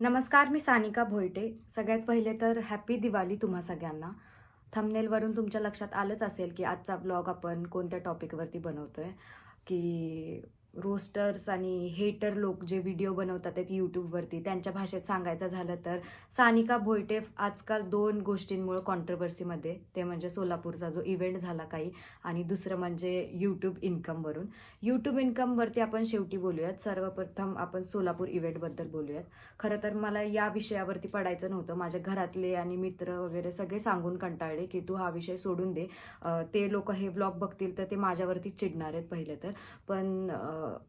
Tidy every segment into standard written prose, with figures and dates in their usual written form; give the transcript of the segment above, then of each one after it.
नमस्कार, मी सानिका भोईटे. सगळ्यात पहिले तर हॅपी दिवाळी तुम्हा सगळ्यांना. थंबनेलवरून तुमच्या लक्षात आलंच असेल की आजचा ब्लॉग आपण कोणत्या टॉपिकवरती बनवतोय, की रोस्टर्स आणि हेटर लोक जे व्हिडिओ बनवतात आहेत यूट्यूबवरती, त्यांच्या भाषेत सांगायचं झालं तर सानिका भोईटे आजकाल 2 गोष्टींमुळे कॉन्ट्रोव्हर्सीमध्ये, ते म्हणजे सोलापूरचा जो इव्हेंट झाला काही, आणि दुसरं म्हणजे यूट्यूब इन्कमवरून. यूट्यूब इन्कमवरती आपण शेवटी बोलूयात. सर्वप्रथम आपण सोलापूर इव्हेंटबद्दल बोलूयात. खरं तर मला या विषयावरती पडायचं नव्हतं. माझे घरातले आणि मित्र वगैरे सगळे सांगून कंटाळले की तू हा विषय सोडून दे. ते लोक हे व्लॉग बघतील तर ते माझ्यावरती चिडणार आहेत पहिले तर. पण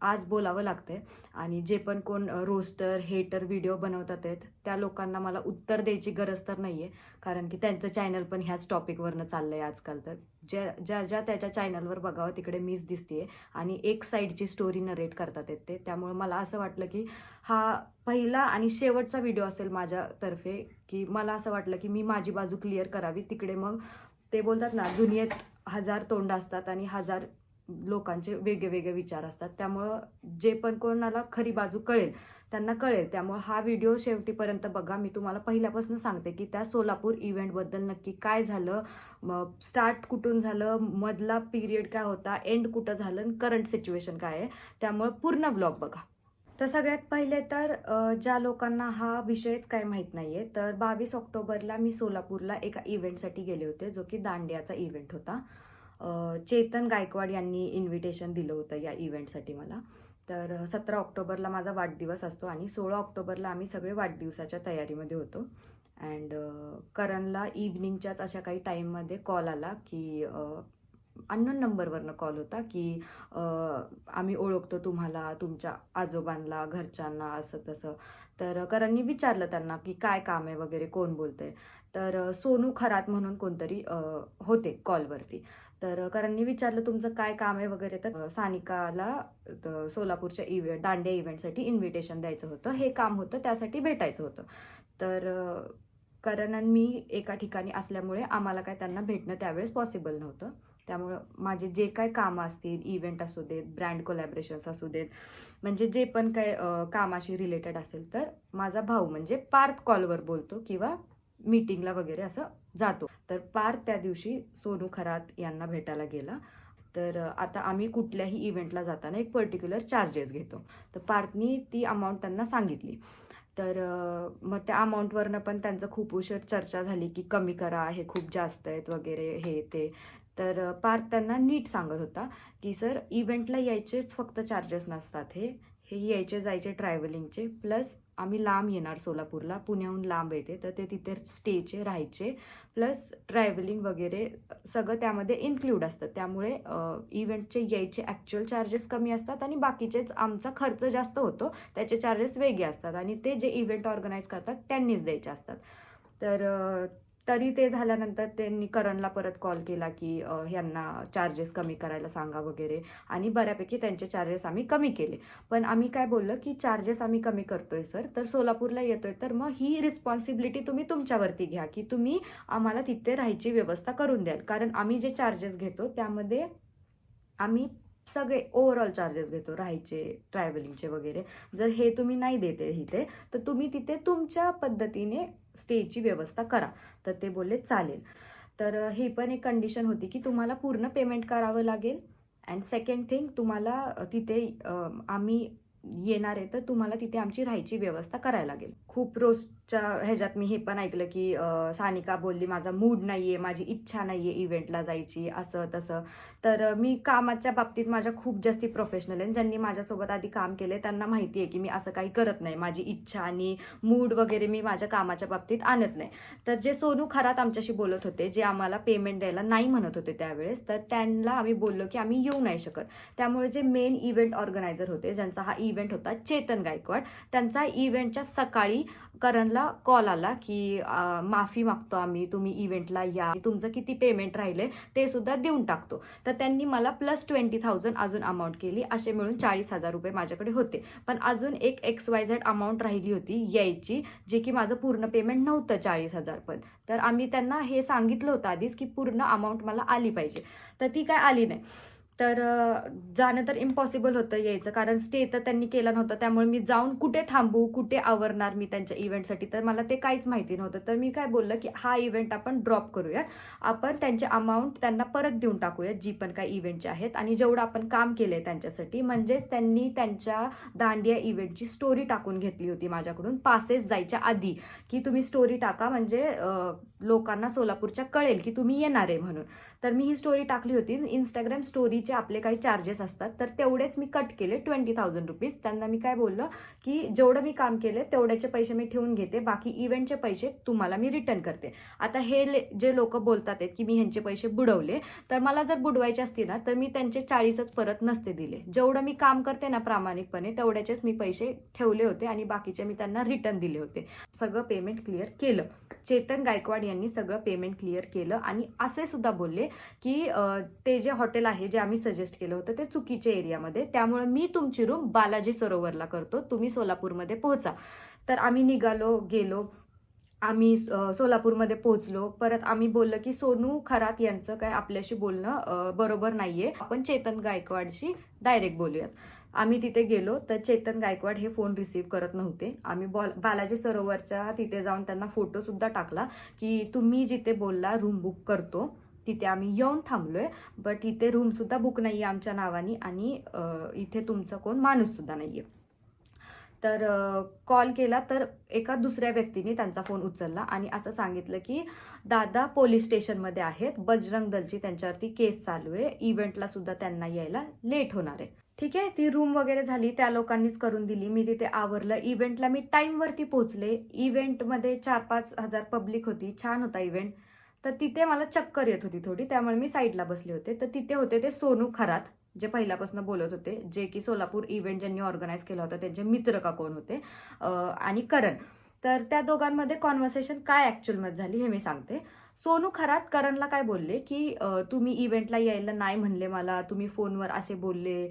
आज बोलावं लागतंय. आणि जे पण कोण रोस्टर हेटर व्हिडिओ बनवतात आहेत त्या लोकांना मला उत्तर द्यायची गरज तर नाही आहे, कारण की त्यांचं चॅनल पण ह्याच टॉपिकवरनं चाललं आहे आजकाल. तर ज्या ज्या ज्या त्याच्या चॅनलवर बघावं तिकडे मीच दिसतेय आणि एक साईडची स्टोरी नरेट करतात आहेत ते. त्यामुळे मला असं वाटलं की हा पहिला आणि शेवटचा व्हिडिओ असेल माझ्यातर्फे, की मला असं वाटलं की मी माझी बाजू क्लिअर करावी. तिकडे मग ते बोलतात ना, दुनियेत 1000 तोंड असतात आणि 1000 लोकांचे वेगळे विचार असतात. त्यामुळं जे पण कोणाला खरी बाजू कळेल त्यांना कळेल. त्यामुळे हा व्हिडिओ शेवटीपर्यंत बघा. मी तुम्हाला पहिल्यापासून सांगते की त्या सोलापूर इव्हेंटबद्दल नक्की काय झालं, मग स्टार्ट कुठून झालं, मधला पिरियड काय होता, एंड कुठं झालं, करंट सिच्युएशन काय आहे. त्यामुळे पूर्ण व्लॉग बघा. तर सगळ्यात पहिले तर ज्या लोकांना हा विषयच काय माहीत नाहीये, तर 22 ऑक्टोबरला मी सोलापूरला एका इव्हेंटसाठी गेले होते, जो की दांडियाचा इव्हेंट होता. चेतन गायकवाड यांनी इन्व्हिटेशन दिलं होतं या इव्हेंटसाठी मला. तर 17 ऑक्टोबरला माझा वाढदिवस असतो आणि 16 ऑक्टोबरला आम्ही सगळे वाढदिवसाच्या तयारीमध्ये होतो. अँड करणला इव्हनिंगच्याच अशा काही टाईममध्ये कॉल आला की अननोन नंबरवरनं कॉल होता की आम्ही ओळखतो तुम्हाला, तुमच्या आजोबांना, घरच्यांना, असं तसं. तर करणनी विचारलं त्यांना की काय काम आहे वगैरे, कोण बोलतंय. तर सोनू खरात म्हणून कोणतरी होते कॉलवरती. तर करणनी विचारलं तुमचं काय काम आहे वगैरे. तर सानिकाला सोलापूरच्या दांडिया इव्हेंटसाठी इन्व्हिटेशन द्यायचं होतं, हे काम होतं, त्यासाठी भेटायचं होतं. तर करण आणि मी एका ठिकाणी असल्यामुळे आम्हाला काय त्यांना भेटणं त्यावेळेस पॉसिबल नव्हतं. त्यामुळं माझे जे काय कामं असतील, इव्हेंट असू देत, ब्रँड कोलॅबरेशन्स असू देत, म्हणजे जे पण काय कामाशी रिलेटेड असेल, तर माझा भाऊ म्हणजे पार्थ कॉलवर बोलतो किंवा मीटिंगला वगैरे असं जातो. तर पार्थ त्या दिवशी सोनू खरात यांना भेटायला गेला. तर आता आम्ही कुठल्याही इव्हेंटला जाताना एक पर्टिक्युलर चार्जेस घेतो. तर पार्थनी ती अमाऊंट त्यांना सांगितली. तर मग त्या अमाऊंटवरनं पण त्यांचं खूप उशीर चर्चा झाली की कमी करा, हे खूप जास्त आहेत वगैरे, हे ते. तर पार्थ त्यांना नीट सांगत होता की सर, इव्हेंटला यायचेच फक्त चार्जेस नसतात, हे हे यायचे जायचे ट्रॅव्हलिंगचे, प्लस आम्ही लांब येणार सोलापूरला, पुण्याहून लांब येते, तर ते तिथे स्टेचे राहायचे, प्लस ट्रॅव्हलिंग वगैरे सगळं त्यामध्ये इन्क्लूड असतं. त्यामुळे इव्हेंटचे यायचे ॲक्च्युअल चार्जेस कमी असतात आणि बाकीचेच आमचा खर्च जास्त होतो, त्याचे चार्जेस वेगळे असतात आणि ते जे इव्हेंट ऑर्गनाईज करतात त्यांनीच द्यायचे असतात. तर तरी ते झाल्यानंतर त्यांनी करणला परत कॉल केला की ह्यांना चार्जेस कमी करायला सांगा वगैरे, आणि बऱ्यापैकी त्यांचे चार्जेस आम्ही कमी केले. पण आम्ही काय बोललो की चार्जेस आम्ही कमी करतोय सर, तर सोलापूरला येतोय, तर मग ही रिस्पॉन्सिबिलिटी तुम्ही तुमच्यावरती घ्या की तुम्ही आम्हाला तिथे राहायची व्यवस्था करून द्याल. कारण आम्ही जे चार्जेस घेतो त्यामध्ये आम्ही सगळे ओव्हरऑल चार्जेस घेतो, राहायचे, ट्रॅव्हलिंगचे वगैरे. जर हे तुम्ही नाही देते इथे, तर तुम्ही तिथे तुमच्या पद्धतीने स्टेची व्यवस्था करा. तर ते बोलले चालेल. तर ही पण एक कंडिशन होती की तुम्हाला पूर्ण पेमेंट करावं लागेल. अँड सेकंड थिंग, तुम्हाला तिथे आम्ही येणार आहे, तर तुम्हाला तिथे आमची राहायची व्यवस्था करायला लागेल. खूप रोजच्या ह्याच्यात मी हे पण ऐकलं की सानिका बोलली माझा मूड नाहीये, माझी इच्छा नाहीये इव्हेंटला जायची, असं तसं. तर मी कामाच्या बाबतीत माझ्या खूप जास्ती प्रोफेशनल आहे. ज्यांनी माझ्यासोबत आधी काम केले त्यांना माहिती आहे की मी असं काही करत नाही. माझी इच्छा आणि मूड वगैरे मी माझ्या कामाच्या बाबतीत आणत नाही. तर जे सोनू खरात आमच्याशी बोलत होते, जे आम्हाला पेमेंट द्यायला नाही म्हणत होते त्यावेळेस, तर त्यांना आम्ही बोललो की आम्ही येऊ नाही शकत. त्यामुळे जे मेन इव्हेंट ऑर्गनायझर होते, ज्यांचा हा इव्हेंट होता, चेतन गायकवाड, त्यांचा इव्हेंटच्या सकाळी करणला कॉल आला की माफी मागतो आम्ही, तुम्ही इव्हेंटला या, तुमचं किती पेमेंट राहिले ते सुद्धा देऊन टाकतो. तर त्यांनी मला प्लस 20,000 अजून अमाऊंट केली, असे मिळून 40,000 रुपये माझ्याकडे होते. पण अजून एक XYZ अमाऊंट राहिली होती यायची, जे की माझं पूर्ण पेमेंट नव्हतं 40,000 पण. तर आम्ही त्यांना हे सांगितलं होतं आधीच की पूर्ण अमाऊंट मला आली पाहिजे, तर ती काय आली नाही. तर जाणं तर इम्पॉसिबल होतं यायचं, कारण स्टे तर त्यांनी केला नव्हता. त्यामुळे मी जाऊन कुठे थांबू, कुठे आवरणार मी त्यांच्या इव्हेंटसाठी, तर मला ते काहीच माहिती नव्हतं. तर मी काय बोललं की हा इव्हेंट आपण ड्रॉप करूयात, आपण त्यांचे अमाऊंट त्यांना परत देऊन टाकूयात, जी पण काही इव्हेंटचे आहेत, आणि जेवढं आपण काम केलंय त्यांच्यासाठी. म्हणजेच त्यांनी त्यांच्या दांडिया इव्हेंटची स्टोरी टाकून घेतली होती माझ्याकडून पासेस जायच्या आधी, की तुम्ही स्टोरी टाका, म्हणजे लोकांना सोलापूरच्या कळेल की तुम्ही येणार आहे म्हणून. तर मी ही स्टोरी टाकली होती. इंस्टाग्राम स्टोरीचे आपले काही चार्जेस असतात, तर तेवढेच मी कट केले, 20,000 रुपीज. त्यांना मी काय बोललं की जेवढं मी काम केले तेवढ्याचे पैसे मी ठेवून घेते, बाकी इव्हेंटचे पैसे तुम्हाला मी रिटर्न करते. आता हे जे लोक बोलतात आहेत की मी ह्यांचे पैसे बुडवले, तर मला जर बुडवायचे असतील ना, तर मी त्यांचे 40च परत नसते दिले. जेवढं मी काम करते ना प्रामाणिकपणे, तेवढ्याचेच मी पैसे ठेवले होते आणि बाकीचे मी त्यांना रिटर्न दिले होते. सगळं पेमेंट क्लिअर केलं. चेतन गायकवाड यांनी सगळं पेमेंट क्लिअर केलं आणि असे सुद्धा बोलले की ते जे हॉटेल आहे जे आम्ही सजेस्ट केलं होतं ते चुकीच्या एरियामध्ये, त्यामुळे मी तुमची रूम बालाजी सरोवरला करतो, तुम्ही सोलापूरमध्ये पोहोचा. तर आम्ही निघालो, गेलो. आम्ही सोलापूरमध्ये पोहोचलो. परत आम्ही बोललो की सोनू खरात यांचं काय आपल्याशी बोलणं बरोबर नाहीये, आपण चेतन गायकवाडशी डायरेक्ट बोलूयात. आम्ही तिथे गेलो तर चेतन गायकवाड हे फोन रिसीव्ह करत नव्हते. आम्ही बालाजी सरोवरच्या तिथे जाऊन त्यांना फोटो सुद्धा टाकला की तुम्ही जिथे बोलला रूम बुक करतो, तिथे आम्ही येऊन थांबलोय, बट इथे रूम सुद्धा बुक नाहीये आमच्या नावानी, आणि इथे तुमचा कोण माणूस सुद्धा नाहीये. तर कॉल केला तर एका दुसऱ्या व्यक्तीने त्यांचा फोन उचलला आणि असं सांगितलं की दादा पोलीस स्टेशनमध्ये आहेत, बजरंग दलची त्यांच्यावरती केस चालू आहे, इव्हेंटला सुद्धा त्यांना यायला लेट होणार आहे. ठीक आहे, ती रूम वगैरे झाली, त्या लोकांनीच करून दिली. मी तिथे आवरलं. इव्हेंटला मी टाइमवरती पोहोचले. इव्हेंटमध्ये 4-5 हजार पब्लिक होती, छान होता इव्हेंट. तर तिथे मला चक्कर येत होती थोडी, त्यामुळे मी साईडला बसले होते. तर तिथे होते ते सोनू खरात, जे पहिल्यापासून बोलत होते, जे की सोलापूर इव्हेंट ज्यांनी ऑर्गनाईज केला होता त्यांचे मित्र का कोण होते, आणि करण. तर त्या दोघांमध्ये कॉन्व्हर्सेशन काय ऍक्च्युअलमध्ये झाली हे मी सांगते. सोनू खरात करणला काय बोलले की तुम्ही इव्हेंटला यायला नाही म्हणले मला, तुम्ही फोनवर असे बोलले,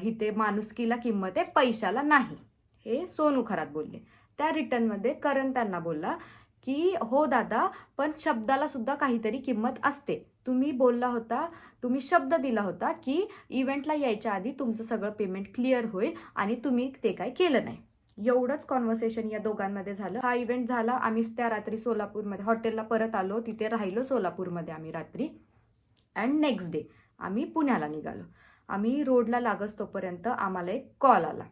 इथे माणुसकीला किंमत आहे, पैशाला नाही, हे सोनू खरात बोलले. त्या रिटर्नमध्ये करण त्यांना बोलला की हो दादा, पण शब्दाला सुद्धा काहीतरी किंमत असते. तुम्ही बोलला होता, तुम्ही शब्द दिला होता की इव्हेंटला यायच्या आधी तुमचं सगळं पेमेंट क्लिअर होईल, आणि तुम्ही ते काय केलं नाही. एवढंच कॉन्व्हर्सेशन या दोघांमध्ये झालं. हा इव्हेंट झाला. आम्ही त्या रात्री सोलापूरमध्ये हॉटेलला परत आलो, तिथे राहिलो सोलापूरमध्ये आम्ही रात्री. अँड नेक्स्ट डे आम्ही पुण्याला निघालो. आम्ही रोडला लागस तोपर्यंत आम्हाला एक कॉल आला.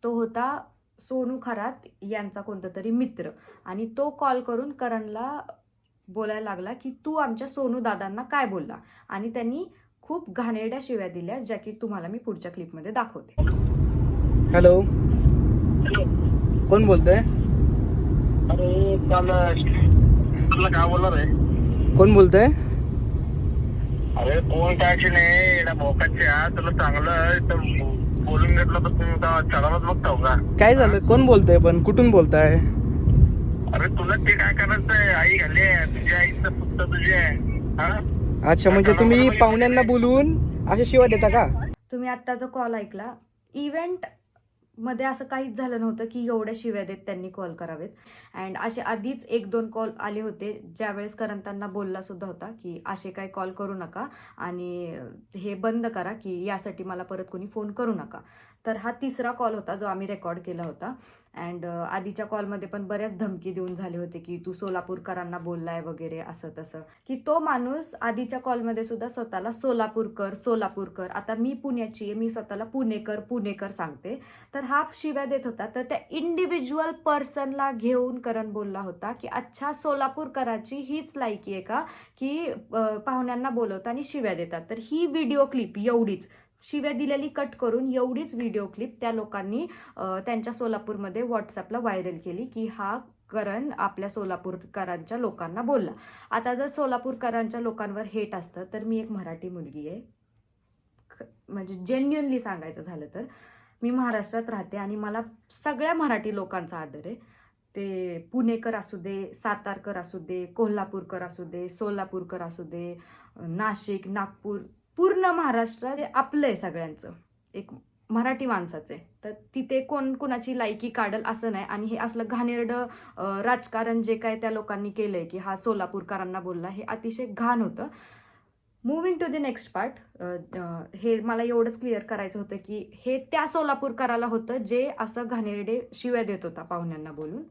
तो होता सोनू खरात यांचा कोणता तरी मित्र, आणि तो कॉल करून करणला बोलायला लागला की तू आमच्या सोनू दादांना काय बोलला, आणि त्यांनी खूप घाणेरड्या शिव्या दिल्या, ज्या की तुम्हाला मी पुढच्या क्लिपमध्ये दाखवते. Hello, hello. कोण बोलतोय? अरे काल तुला काय बोलणार आहे? कोण बोलतोय? अरे कोण काय नाही, एवढ्या भोकाच्या तुला चांगलं इथं बोलून घेतलं तर तुम्ही चढावत बघताव का? काय झालं? कोण बोलतोय? पण कुठून बोलताय? अरे तुला ते काय करायचंय? आई घाली तुझ्या आईचं पुस्तक तुझे हा. अच्छा, म्हणजे तुम्ही पाहुण्यांना बोलून अशा शिवाय देता का? तुम्ही आत्ता जो कॉल ऐकला, इव्हेंट मध्ये असं काहीच झालं नव्हतं की एवढ्या शिव्या देत त्यांनी कॉल करावेत. अँड असे आधीच 1-2 कॉल आले होते, ज्यावेळेस करण त्यांना बोलला सुद्धा होता की असे काही कॉल करू नका आणि हे बंद करा, की यासाठी मला परत कोणी फोन करू नका. तर हा तिसरा कॉल होता जो आम्ही रेकॉर्ड केला होता. अँड आधीच्या कॉलमध्ये पण बऱ्याच धमकी देऊन झाले होते की तू सोलापूरकरांना बोललाय वगैरे असं तसं, की तो माणूस आधीच्या कॉलमध्ये सुद्धा स्वतःला सोलापूरकर, आता मी पुण्याची आहे, मी स्वतःला पुणेकर सांगते. तर हा शिव्या देत होता. तर त्या इंडिव्हिज्युअल पर्सनला घेऊन करण बोलला होता की अच्छा, सोलापूरकराची हीच लायकी आहे का की पाहुण्यांना बोलवतात आणि शिव्या देतात. तर ही व्हिडिओ क्लिप एवढीच, शिव्या दिलेली कट करून एवढीच व्हिडिओ क्लिप त्या लोकांनी त्यांच्या सोलापूरमध्ये व्हॉट्सअपला व्हायरल केली की हा करण आपल्या सोलापूरकरांच्या लोकांना बोलला. आता जर सोलापूरकरांच्या लोकांवर हेट असतं, तर मी एक मराठी मुलगी आहे, म्हणजे जेन्युअनली सांगायचं झालं तर मी महाराष्ट्रात राहते आणि मला सगळ्या मराठी लोकांचा आदर आहे. ते पुणेकर असू दे, सातारकर असू दे, कोल्हापूरकर असू दे, सोलापूरकर असू दे, नाशिक, नागपूर, पूर्ण महाराष्ट्र आपलं आहे सगळ्यांचं, एक मराठी माणसाचं आहे. तर तिथे कोण कुणाची लायकी काढल असं नाही. आणि हे असलं घाणेरडं राजकारण जे काय त्या लोकांनी केलंय की हा सोलापूरकरांना बोलला, हे अतिशय घाण होतं. Moving to the next part, हे मला एवढंच क्लिअर करायचं होतं की हे त्या सोलापूरकराला होतं जे असं घाणेरडे शिव्या देत होता पाहुण्यांना बोलून.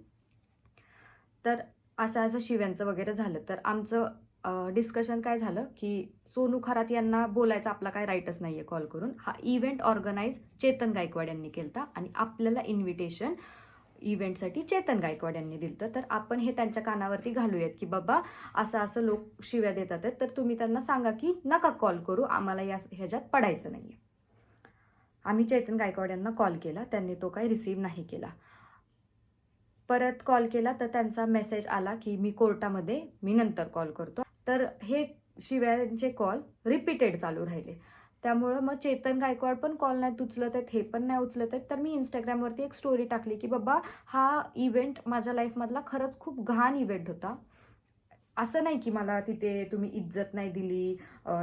तर असं शिव्यांचं वगैरे झालं. तर आमचं डिस्कशन काय झालं की सोनू खरात यांना बोलायचा आपला काय राईटच नाहीये कॉल करून. हा इव्हेंट ऑर्गनाईज चेतन गायकवाड यांनी केलता आणि आपल्याला इन्व्हिटेशन इव्हेंटसाठी चेतन गायकवाड यांनी दिलं. तर आपण हे त्यांच्या कानावरती घालूयात की बाबा असं लोक शिव्या देतात आहेत, तर तुम्ही त्यांना सांगा की नका कॉल करू, आम्हाला ह्याच्यात पडायचं नाहीये. आम्ही चेतन गायकवाड यांना कॉल केला, त्यांनी तो काही रिसीव्ह नाही केला. परत कॉल केला तर त्यांचा मेसेज आला की मी कोर्टामध्ये, मी नंतर कॉल करतो. तर हे शिव्यांचे कॉल रिपीटेड चालू राहिले. त्यामुळं मग चेतन गायकवाड पण कॉल नाही उचलत आहेत, हे पण नाही उचलत आहेत. तर मी इंस्टाग्रामवरती एक स्टोरी टाकली की बाबा हा इव्हेंट माझ्या लाईफमधला खरंच खूप घाण इव्हेंट होता. असं नाही की मला तिथे तुम्ही इज्जत नाही दिली,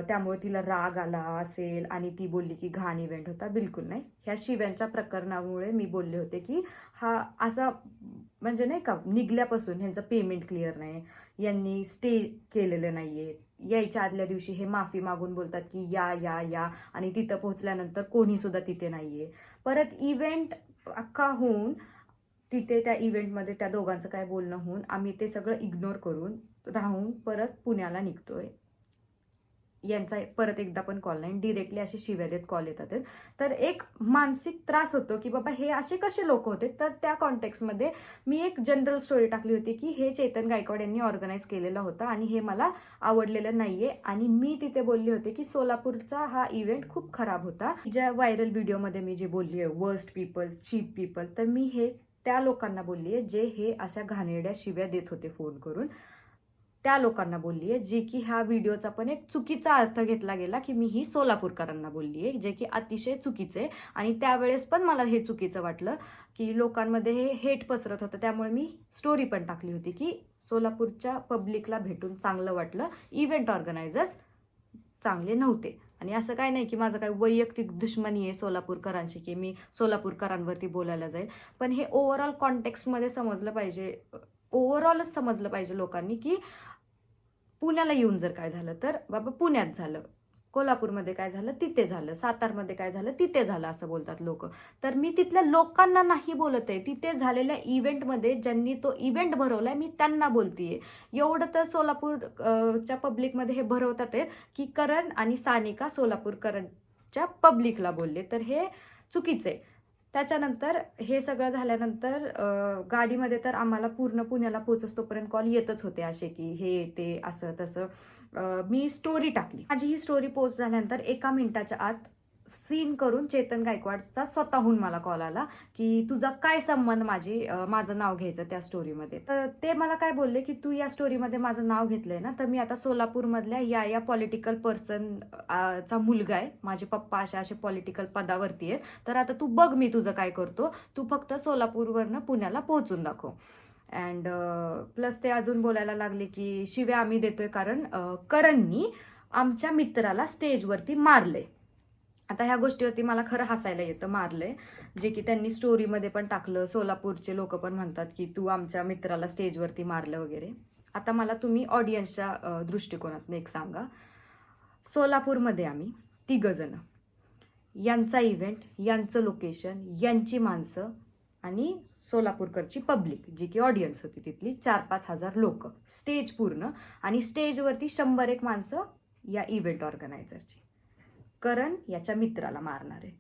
त्यामुळे तिला राग आला असेल आणि ती बोलली की घाण इव्हेंट होता. बिलकुल नाही. ह्या शिव्यांच्या प्रकरणामुळे मी बोलले होते की हा असा म्हणजे नाही का, निघल्यापासून ह्यांचं पेमेंट क्लिअर नाही, यांनी स्टे केलेलं नाहीये, यायच्या आदल्या दिवशी हे माफी मागून बोलतात की या या या आणि तिथं पोहोचल्यानंतर कोणी सुद्धा तिथे नाहीये. परत इव्हेंट अख्खा होऊन तिथे त्या इव्हेंटमध्ये त्या दोघांचं काय बोलणं होऊन आम्ही ते सगळं इग्नोर करून राहून परत पुण्याला निघतोय. यांचा परत एकदा पण कॉल नाही, डिरेक्टली असे शिव्या देत कॉल येतात. तर एक मानसिक त्रास होतो की बाबा हे असे कसे लोक होते. तर त्या कॉन्टेक्स्टमध्ये मी एक जनरल स्टोरी टाकली होती की हे चेतन गायकवाड यांनी ऑर्गनाईज केलेला होता आणि हे मला आवडलेलं नाहीये. आणि मी तिथे बोलले होते की सोलापूरचा हा इव्हेंट खूप खराब होता. ज्या व्हायरल व्हिडिओमध्ये मी जे बोलली आहे वर्स्ट पीपल, चीप पीपल, तर मी हे त्या लोकांना बोलली आहे जे हे अशा घाणेरड्या शिव्या देत होते फोन करून. त्या लोकांना बोलली आहे, जे की ह्या व्हिडिओचा पण एक चुकीचा अर्थ घेतला गेला की मी ही सोलापूरकरांना बोलली आहे, जे की अतिशय चुकीचे. आणि त्यावेळेस पण मला हे चुकीचं वाटलं की लोकांमध्ये हे हेट पसरत होतं. त्यामुळे मी स्टोरी पण टाकली होती की सोलापूरच्या पब्लिकला भेटून चांगलं वाटलं, इव्हेंट ऑर्गनायझर्स चांगले नव्हते. आणि असं काय नाही की माझं काही वैयक्तिक दुश्मनी आहे सोलापूरकरांशी की मी सोलापूरकरांवरती बोलायला जाईल. पण हे ओव्हरऑल कॉन्टेक्स्टमध्ये समजलं पाहिजे, ओव्हरऑलच समजलं पाहिजे लोकांनी की पुण्याला येऊन जर काय झालं तर बाबा पुण्यात झालं, कोल्हापूरमध्ये काय झालं तिथे झालं, सातारमध्ये काय झालं तिथे झालं असं बोलतात लोक. तर मी तिथल्या लोकांना नाही बोलत आहे, तिथे झालेल्या इव्हेंटमध्ये ज्यांनी तो इव्हेंट भरवलाय मी त्यांना बोलतीये. एवढं तर सोलापूरच्या पब्लिकमध्ये हे भरवतात आहे की करण आणि सानिका सोलापूरकरांच्या पब्लिकला बोलले, तर हे चुकीचे. त्याच्यानंतर हे सगळं झाल्यानंतर गाडीमध्ये तर आम्हाला पूर्ण पुण्याला पोहोचतोपर्यंत कॉल येतच होते असे की हे ते असं तसं. मी स्टोरी टाकली, माझी ही स्टोरी पोस्ट झाल्यानंतर 1 मिनिटाच्या आत सीन करून चेतन गायकवाडचा स्वतःहून मला कॉल आला की तुझा काय संबंध माझं नाव घ्यायचं त्या स्टोरीमध्ये. तर ते मला काय बोलले की तू या स्टोरीमध्ये माझं नाव घेतलंय ना, तर मी आता सोलापूरमधल्या या पॉलिटिकल पर्सन चा मुलगा आहे, माझे पप्पा असे पॉलिटिकल पदावरती आहेत, तर आता तू बघ मी तुझं काय करतो, तू फक्त सोलापूरवरनं पुण्याला पोहोचून दाखव. अँड प्लस ते अजून बोलायला लागले की शिव्या आम्ही देतोय कारण करणनी आमच्या मित्राला स्टेजवरती मारले. आता ह्या गोष्टीवरती मला खरं हसायला येतं, मारलंय, जे की त्यांनी स्टोरीमध्ये पण टाकलं. सोलापूरचे लोक पण म्हणतात की तू आमच्या मित्राला स्टेजवरती मारलं वगैरे. आता मला तुम्ही ऑडियन्सच्या दृष्टिकोनातून एक सांगा, सोलापूरमध्ये आम्ही 3 जण, यांचा इव्हेंट, यांचं लोकेशन, यांची माणसं आणि सोलापूरकरची पब्लिक जी की ऑडियन्स होती तिथली 4-5 हजार लोक, स्टेज पूर्ण, आणि स्टेजवरती 100-1 माणसं या इव्हेंट ऑर्गनायझरची. करण याच्या मित्राला मारणार आहे.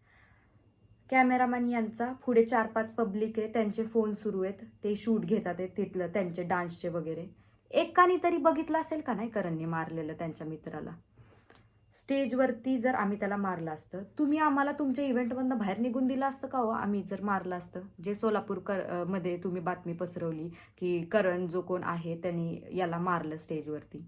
कॅमेरामॅन यांचा पुढे 4-5 पब्लिक आहे, त्यांचे फोन सुरू आहेत, ते शूट घेतात आहेत तिथलं त्यांचे डान्सचे वगैरे. एकाने तरी बघितलं असेल का नाही करणनी मारलेलं त्यांच्या मित्राला. स्टेजवरती जर आम्ही त्याला मारलं असतं, तुम्ही आम्हाला तुमच्या इव्हेंटमधनं बाहेर निघून दिलं असतं का हो? आम्ही जर मारलं असतं, जे मध्ये तुम्ही बातमी पसरवली की करण जो कोण आहे त्यांनी याला मारलं स्टेजवरती,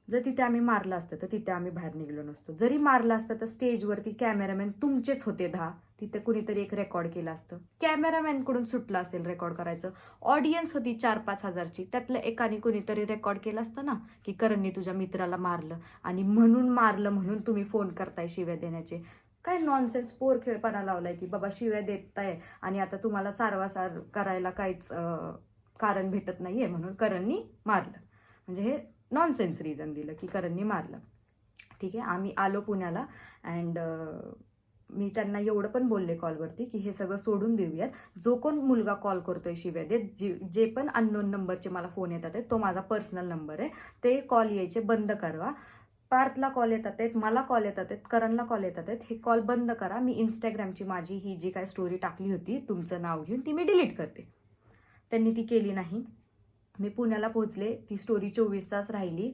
जर तिथे आम्ही मारलं असतं तर तिथे आम्ही बाहेर निघलो नसतो. जरी मारलं असतं तर स्टेजवरती कॅमेरामॅन तुमचेच होते 10, तिथे कुणीतरी एक रेकॉर्ड केलं असतं. कॅमेरामॅनकडून सुटलं असेल रेकॉर्ड करायचं. ऑडियन्स होती 4-5 हजारची, त्यातलं एकाने कुणीतरी रेकॉर्ड केलं असतं ना की करणनी तुझ्या मित्राला मारलं आणि म्हणून मारलं म्हणून तुम्ही फोन करताय शिव्या देण्याचे. काय नॉनसेन्स पोर खेळपणा लावलाय की बाबा शिव्या देताय आणि आता तुम्हाला सारवासार करायला काहीच कारण भेटत नाहीये म्हणून करणनी मारलं. म्हणजे हे नॉनसेन्स रिझन दिलं की करणनी मारलं. ठीक आहे. आम्ही आलो पुण्याला अँड मी त्यांना एवढं पण बोलले कॉलवरती की हे सगळं सोडून देऊयात. जो कोण मुलगा कॉल करतोय शिव्या देत, जे पण अननोन नंबरचे मला फोन येतात आहेत, तो माझा पर्सनल नंबर आहे, ते कॉल यायचे बंद करा. पार्थला कॉल येतात आहेत, मला कॉल येतात आहेत, करणला कॉल येतात आहेत, हे कॉल बंद करा. मी इंस्टाग्रामची माझी ही जी काय स्टोरी टाकली होती तुमचं नाव घेऊन, ती मी डिलीट करते. त्यांनी ती केली नाही. मी पुण्याला पोहोचले, ती स्टोरी 24 तास राहिली.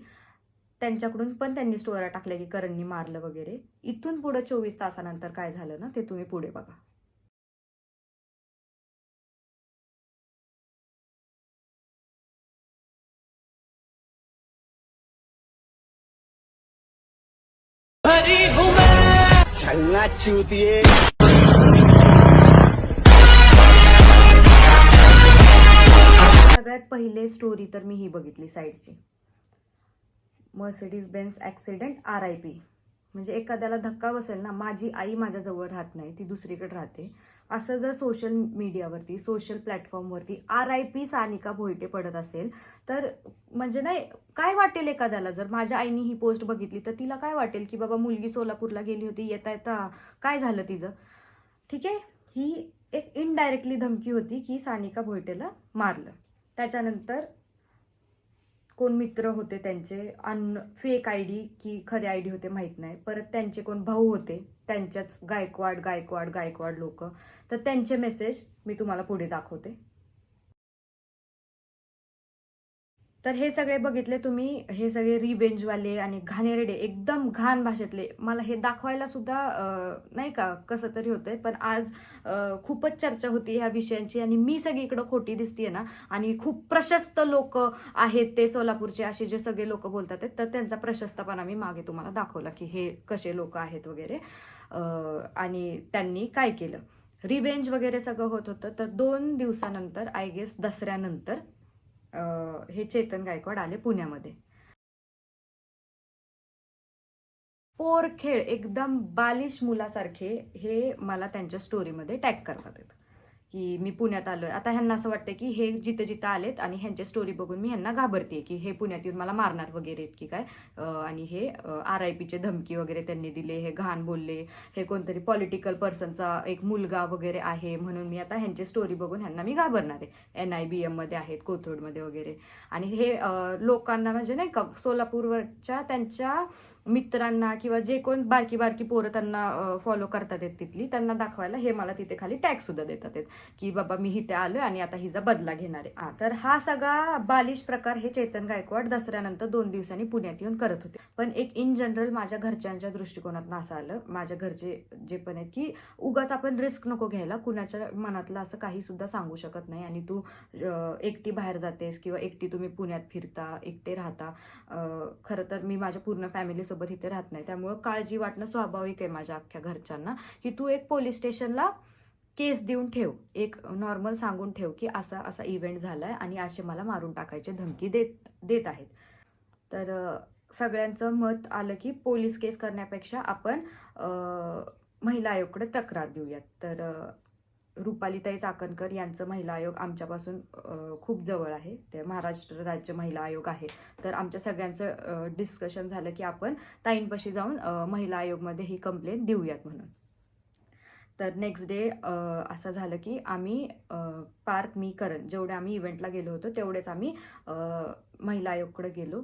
त्यांच्याकडून पण त्यांनी स्टोऱ्या टाकल्या की करणनी मारलं वगैरे. इथून पुढे 24 तासानंतर काय झालं ना, ते तुम्ही पुढे बघा. सगळ्यात पहिले स्टोरी तर मी ही बघितली साईडची, मर्सिडीज बेन्झ ॲक्सिडेंट RIP. म्हणजे एखाद्याला धक्का बसेल ना, माझी आई माझ्याजवळ राहत नाही, ती दुसरीकडे राहते, असं जर सोशल मीडियावरती, सोशल प्लॅटफॉर्मवरती RIP सानिका भोईटे पडत असेल तर म्हणजे नाही काय वाटेल एखाद्याला. जर माझ्या आईने ही पोस्ट बघितली तर तिला काय वाटेल की बाबा मुलगी सोलापूरला गेली होती, येता येता काय झालं तिचं. ठीक आहे, ही एक इनडायरेक्टली धमकी होती की सानिका भोईटेला मारलं. त्याच्यानंतर कोण मित्र होते त्यांचे, फेक ID की खरे ID होते माहीत नाही. परत त्यांचे कोण भाऊ होते, त्यांच्याच गायकवाड लोक, तर त्यांचे मेसेज मी तुम्हाला पुढे दाखवते. तर हे सगळे बघितले तुम्ही, हे सगळे रिवेंजवाले आणि घाणेरडे, एकदम घाण भाषेतले. मला हे दाखवायला सुद्धा नाही का कसं तरी होतंय. पण आज खूपच चर्चा होती ह्या विषयांची आणि मी सगळीकडं खोटी दिसतीये ना, आणि खूप प्रशस्त लोक आहेत ते सोलापूरचे, असे जे सगळे लोक बोलतात आहेत, तर त्यांचा प्रशस्तपणा मी मागे तुम्हाला दाखवला की हे कसे लोक आहेत वगैरे. आणि त्यांनी काय केलं, रिवेंज वगैरे सगळं होत होतं. तर 2 दिवसानंतर, आय गेस दसऱ्यानंतर, हे चेतन गायकवाड आले पुण्यामध्ये. पोरखेळ एकदम बालिश मुलासारखे हे मला त्यांच्या स्टोरीमध्ये टॅग करतात आहेत की मी पुण्यात आलोय. आता ह्यांना असं वाटतं की हे जिथं जिथं आलेत आणि ह्यांचे स्टोरी बघून मी ह्यांना घाबरते की हे पुण्यात येऊन मला मारणार वगैरे की काय. आणि हे RIPचे धमकी वगैरे त्यांनी दिले, हे घाण बोलले, हे कोणतरी पॉलिटिकल पर्सनचा एक मुलगा वगैरे आहे, म्हणून मी आता ह्यांची स्टोरी बघून ह्यांना मी घाबरणार आहे. NIBM मध्ये आहेत, कोथरूडमध्ये वगैरे. आणि हे लोकांना म्हणजे नाही का सोलापूरवरच्या त्यांच्या मित्रांना किंवा जे कोण बारकी बारकी पोरं त्यांना फॉलो करतात आहेत तिथली, त्यांना दाखवायला हे मला तिथे खाली टॅग सुद्धा देतात आहेत की बाबा मी इथे आलोय आणि आता हिचा बदला घेणार आहे. तर हा सगळा बालिश प्रकार हे चेतन गायकवाड दसऱ्यानंतर 2 दिवसांनी पुण्यात येऊन करत होते. पण एक इन जनरल माझ्या घरच्यांच्या दृष्टिकोनातून असं आलं, माझ्या घरचे जे पण आहेत, की उगाच आपण रिस्क नको घ्यायला, कुणाच्या मनातलं असं काही सुद्धा सांगू शकत नाही. आणि तू एकटी बाहेर जातेस किंवा एकटी तुम्ही पुण्यात फिरता, एकटे राहता. खरं तर मी माझ्या पूर्ण फॅमिली सोबत इथे राहत नाही, त्यामुळे काळजी वाटणं स्वाभाविक आहे माझ्या अख्ख्या घरच्यांना की तू एक पोलीस स्टेशनला केस देऊन ठेव, एक नॉर्मल सांगून ठेव की असा असा इव्हेंट झालाय आणि असे मला मारून टाकायचे धमकी देत आहेत. तर सगळ्यांचं मत आलं की पोलीस केस करण्यापेक्षा आपण महिला आयोगकडे तक्रार देऊयात. तर रुपालीताई चाकणकर यांचं महिला आयोग आमच्यापासून खूप जवळ आहे, ते महाराष्ट्र राज्य महिला आयोग आहे. तर आमच्या सगळ्यांचं डिस्कशन झालं की आपण ताईंपाशी जाऊन महिला आयोगमध्ये ही कंप्लेंट देऊयात म्हणून. तर नेक्स्ट डे असं झालं की आम्ही पार्थ, मी, करण जेवढे आम्ही इव्हेंटला गेलो होतो तेवढेच आम्ही महिला आयोगकडे गेलो.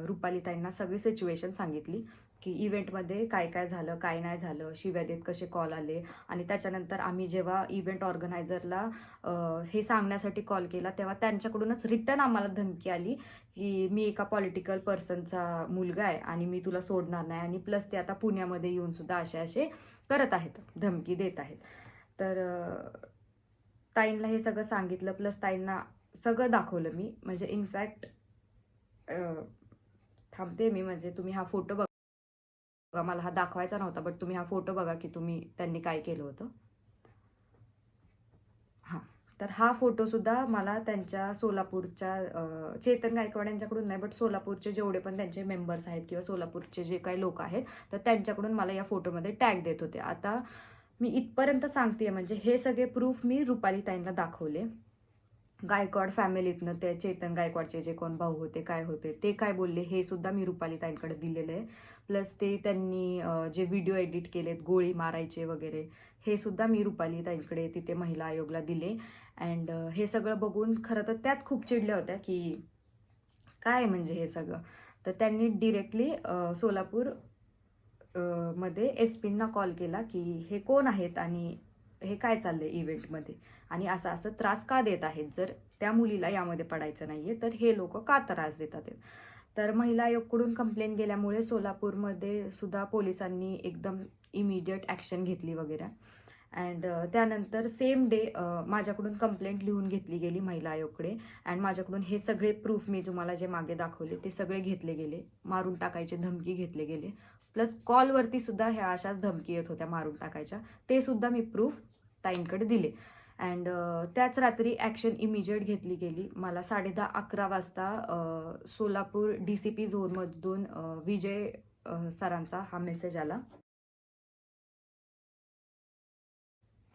रुपालीताईंना सगळी सिच्युएशन सांगितली की इव्हेंटमध्ये काय काय झालं, काय नाही झालं, शिव्या देत कसे कॉल आले. आणि त्याच्यानंतर आम्ही जेव्हा इव्हेंट ऑर्गनायझरला हे सांगण्यासाठी कॉल केला तेव्हा त्यांच्याकडूनच रिटर्न आम्हाला धमकी आली की मी एका पॉलिटिकल पर्सनचा मुलगा आहे आणि मी तुला सोडणार नाही, आणि प्लस ते आता पुण्यामध्ये येऊन सुद्धा असे करत आहेत, धमकी देत आहेत. तर ताईंना हे सगळं सांगितलं, प्लस ताईंना सगळं दाखवलं मी. म्हणजे इनफॅक्ट थांबते मी, म्हणजे तुम्ही हा फोटो बघा, मला हा दाखवायचा नव्हता बट तुम्ही हा फोटो बघा की त्यांनी काय केलं होतं. हां, तर हा फोटो सुद्धा मला त्यांच्या सोलापूरच्या चेतन गायकवाड यांच्याकडून नाही बट सोलापूरचे जेवढे पण त्यांचे मेंबर्स आहेत किंवा सोलापूरचे जे काही लोक आहेत तर त्यांच्याकडून मला या फोटोमध्ये टॅग देत होते. आता मी इथपर्यंत सांगते, म्हणजे हे सगळे प्रूफ मी रुपालीताईंना दाखवले गायकवाड फॅमिलीतनं ते चेतन गायकवाडचे जे कोण भाऊ होते काय होते ते काय बोलले हे सुद्धा मी रुपाली ताईंकडे दिलेलं आहे. प्लस ते त्यांनी जे व्हिडिओ एडिट केलेत गोळी मारायचे वगैरे हे सुद्धा मी रुपाली ताईंकडे तिथे महिला आयोगला दिले. अँड हे सगळं बघून खरं तर त्याच खूप चिडल्या होत्या की काय म्हणजे हे सगळं. तर त्यांनी डिरेक्टली सोलापूर मध्ये एसपींना कॉल केला की हे कोण आहेत आणि हे काय चाललंय इव्हेंटमध्ये आणि असं असं त्रास का देत आहेत. जर त्या मुलीला यामध्ये पडायचं नाहीये तर हे लोक का त्रास देतात आहेत. तर महिला आयोगकडून कंप्लेंट गेल्यामुळे सोलापूरमध्ये सुद्धा पोलिसांनी एकदम इमिडिएट ॲक्शन घेतली वगैरे. अँड त्यानंतर सेम डे माझ्याकडून कंप्लेंट लिहून घेतली गेली महिला आयोगकडे. अँड माझ्याकडून हे सगळे प्रूफ मी तुम्हाला जे मागे दाखवले ते सगळे घेतले गेले. मारून टाकायचे धमकी घेतले गेले. प्लस कॉलवरती सुद्धा ह्या अशाच धमकी येत होत्या मारून टाकायच्या. ते सुद्धा मी प्रूफ ताईंकडे दिले. अँड त्याच रात्री ॲक्शन इमिजिएट घेतली गेली. मला 10:30-11 वाजता सोलापूर DCP झोनमधून विजय सरांचा हा मेसेज आला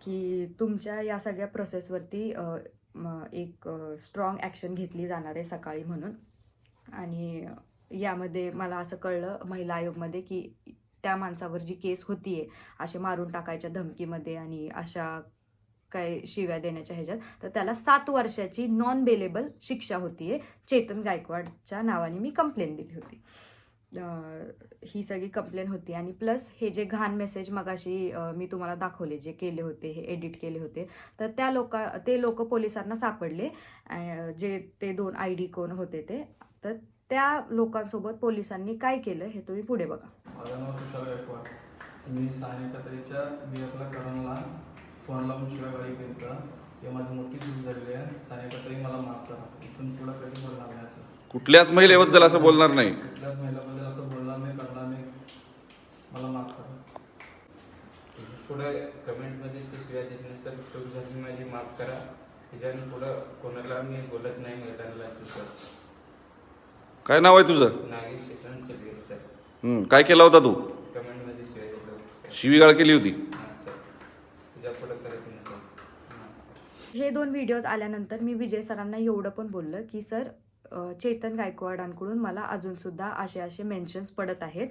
की तुमच्या या सगळ्या प्रोसेसवरती एक स्ट्रॉंग ॲक्शन घेतली जाणार आहे सकाळी म्हणून. आणि यामध्ये मला असं कळलं महिला आयोगमध्ये की त्या माणसावर जी केस होतीये असे मारून टाकायच्या धमकीमध्ये आणि अशा काय शिव्या देण्याच्या ह्याच्यात तर त्याला 7 वर्षाची नॉन बेलेबल शिक्षा होतीये. चेतन गायकवाडच्या नावाने मी कंप्लेंट दिली होती. ही सगळी कंप्लेंट होती. आणि प्लस हे जे घाण मेसेज मगाशी मी तुम्हाला दाखवले जे केले होते हे एडिट केले होते तर ते लोक पोलिसांना सापडले. जे ते 2 ID कोण होते ते तर त्या लोकांसोबत पोलिसांनी काय केलं हे तुम्ही पुढे बघा. माझं नाव तुषार गायकवाड. मी सानिका ताईच्या बियरला करणला फोन लावून शिवाय गाडी केलं. हे माझी मोठी चूक झालेली आहे. सानिका ताई मला माफ करा. इथून पुढं कधी बोलणार नाही असं. कुठल्याच महिलेबद्दल असं बोलणार नाही. कुठल्याच महिलाबद्दल असं बोलणार नाही करणार नाही. मला माफ करा. पुढे कमेंटमध्ये ते शिवाय सर चूक झाली माझी माफ करा. त्याच्याने पुढं कोणाला मी बोलत नाही महिलांना. काय नाव आहे तुझं? नागेश यशवंत चलगिरे सर. काय केला होता तू? कमेंटमध्ये शिवाय दिलं होतं. शिवीगाळ केली होती? हां सर. त्याच्या पुढं करत नाही सर. हे 2 व्हिडिओज आल्यानंतर मी विजय सरांना एवढं पण बोललं की सर चेतन गायकवाडांकडून मला अजून सुद्धा असे मेन्शन्स पडत आहेत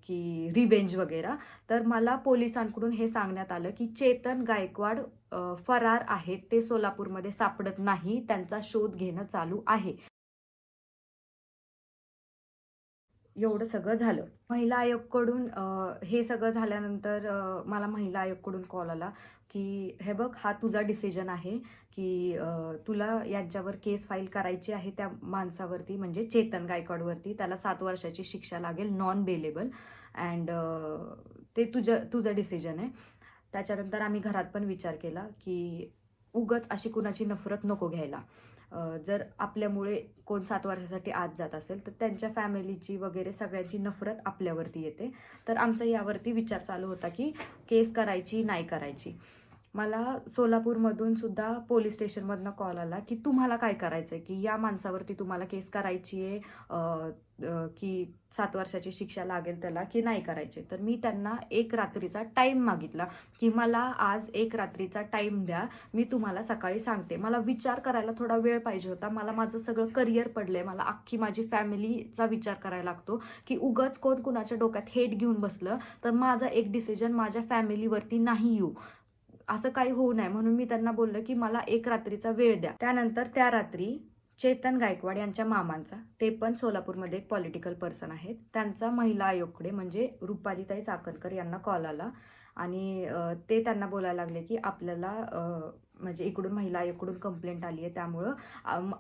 की रिवेंज वगैरे. तर मला पोलिसांकडून हे सांगण्यात आलं की चेतन गायकवाड फरार आहेत. ते सोलापूरमध्ये सापडत नाही. त्यांचा शोध घेणं चालू आहे. एवढं सगळं झालं. महिला आयोगकडून हे सगळं झाल्यानंतर मला महिला आयोगकडून कॉल आला की हे बघ हा तुझा डिसिजन आहे की तुला यांच्यावर केस फाईल करायची आहे त्या माणसावरती म्हणजे चेतन गायकवाडवरती. त्याला 7 वर्षाची शिक्षा लागेल नॉन बेलेबल. अँड ते तुझं डिसिजन आहे. त्याच्यानंतर आम्ही घरात पण विचार केला की उगच अशी कुणाची नफरत नको घ्यायला. जर आपल्यामुळे कोण 7 वर्षासाठी आत जात असेल तर त्यांच्या फॅमिलीची वगैरे सगळ्यांची नफरत आपल्यावरती येते. तर आमचा यावरती विचार चालू होता की केस करायची नाही करायची. मला सोलापूरमधून सुद्धा पोलीस स्टेशनमधनं कॉल आला की तुम्हाला काय करायचं आहे की या माणसावरती तुम्हाला केस करायची आहे की 7 वर्षाची शिक्षा लागेल त्याला की नाही करायचे. तर मी त्यांना 1 रात्रीचा टाईम मागितला की मला आज 1 रात्रीचा टाईम द्या. मी तुम्हाला सकाळी सांगते. मला विचार करायला थोडा वेळ पाहिजे होता. मला माझं सगळं करिअर पडलंय. मला अख्खी माझी फॅमिलीचा विचार करायला लागतो की उगाच कोण कुणाच्या डोक्यात हेट घेऊन बसलं तर माझा एक डिसिजन माझ्या फॅमिलीवरती नाही येऊ. असं काही होऊ नये म्हणून मी त्यांना बोललं की मला 1 रात्रीचा वेळ द्या. त्यानंतर त्या रात्री चेतन गायकवाड यांच्या मामांचा, ते पण सोलापूरमध्ये एक पॉलिटिकल पर्सन आहेत, त्यांचा महिला आयोगकडे म्हणजे रुपालीताई चाकणकर यांना कॉल आला. आणि ते त्यांना बोलायला लागले की आपल्याला म्हणजे इकडून महिला आयोगकडून कंप्लेंट आली आहे त्यामुळं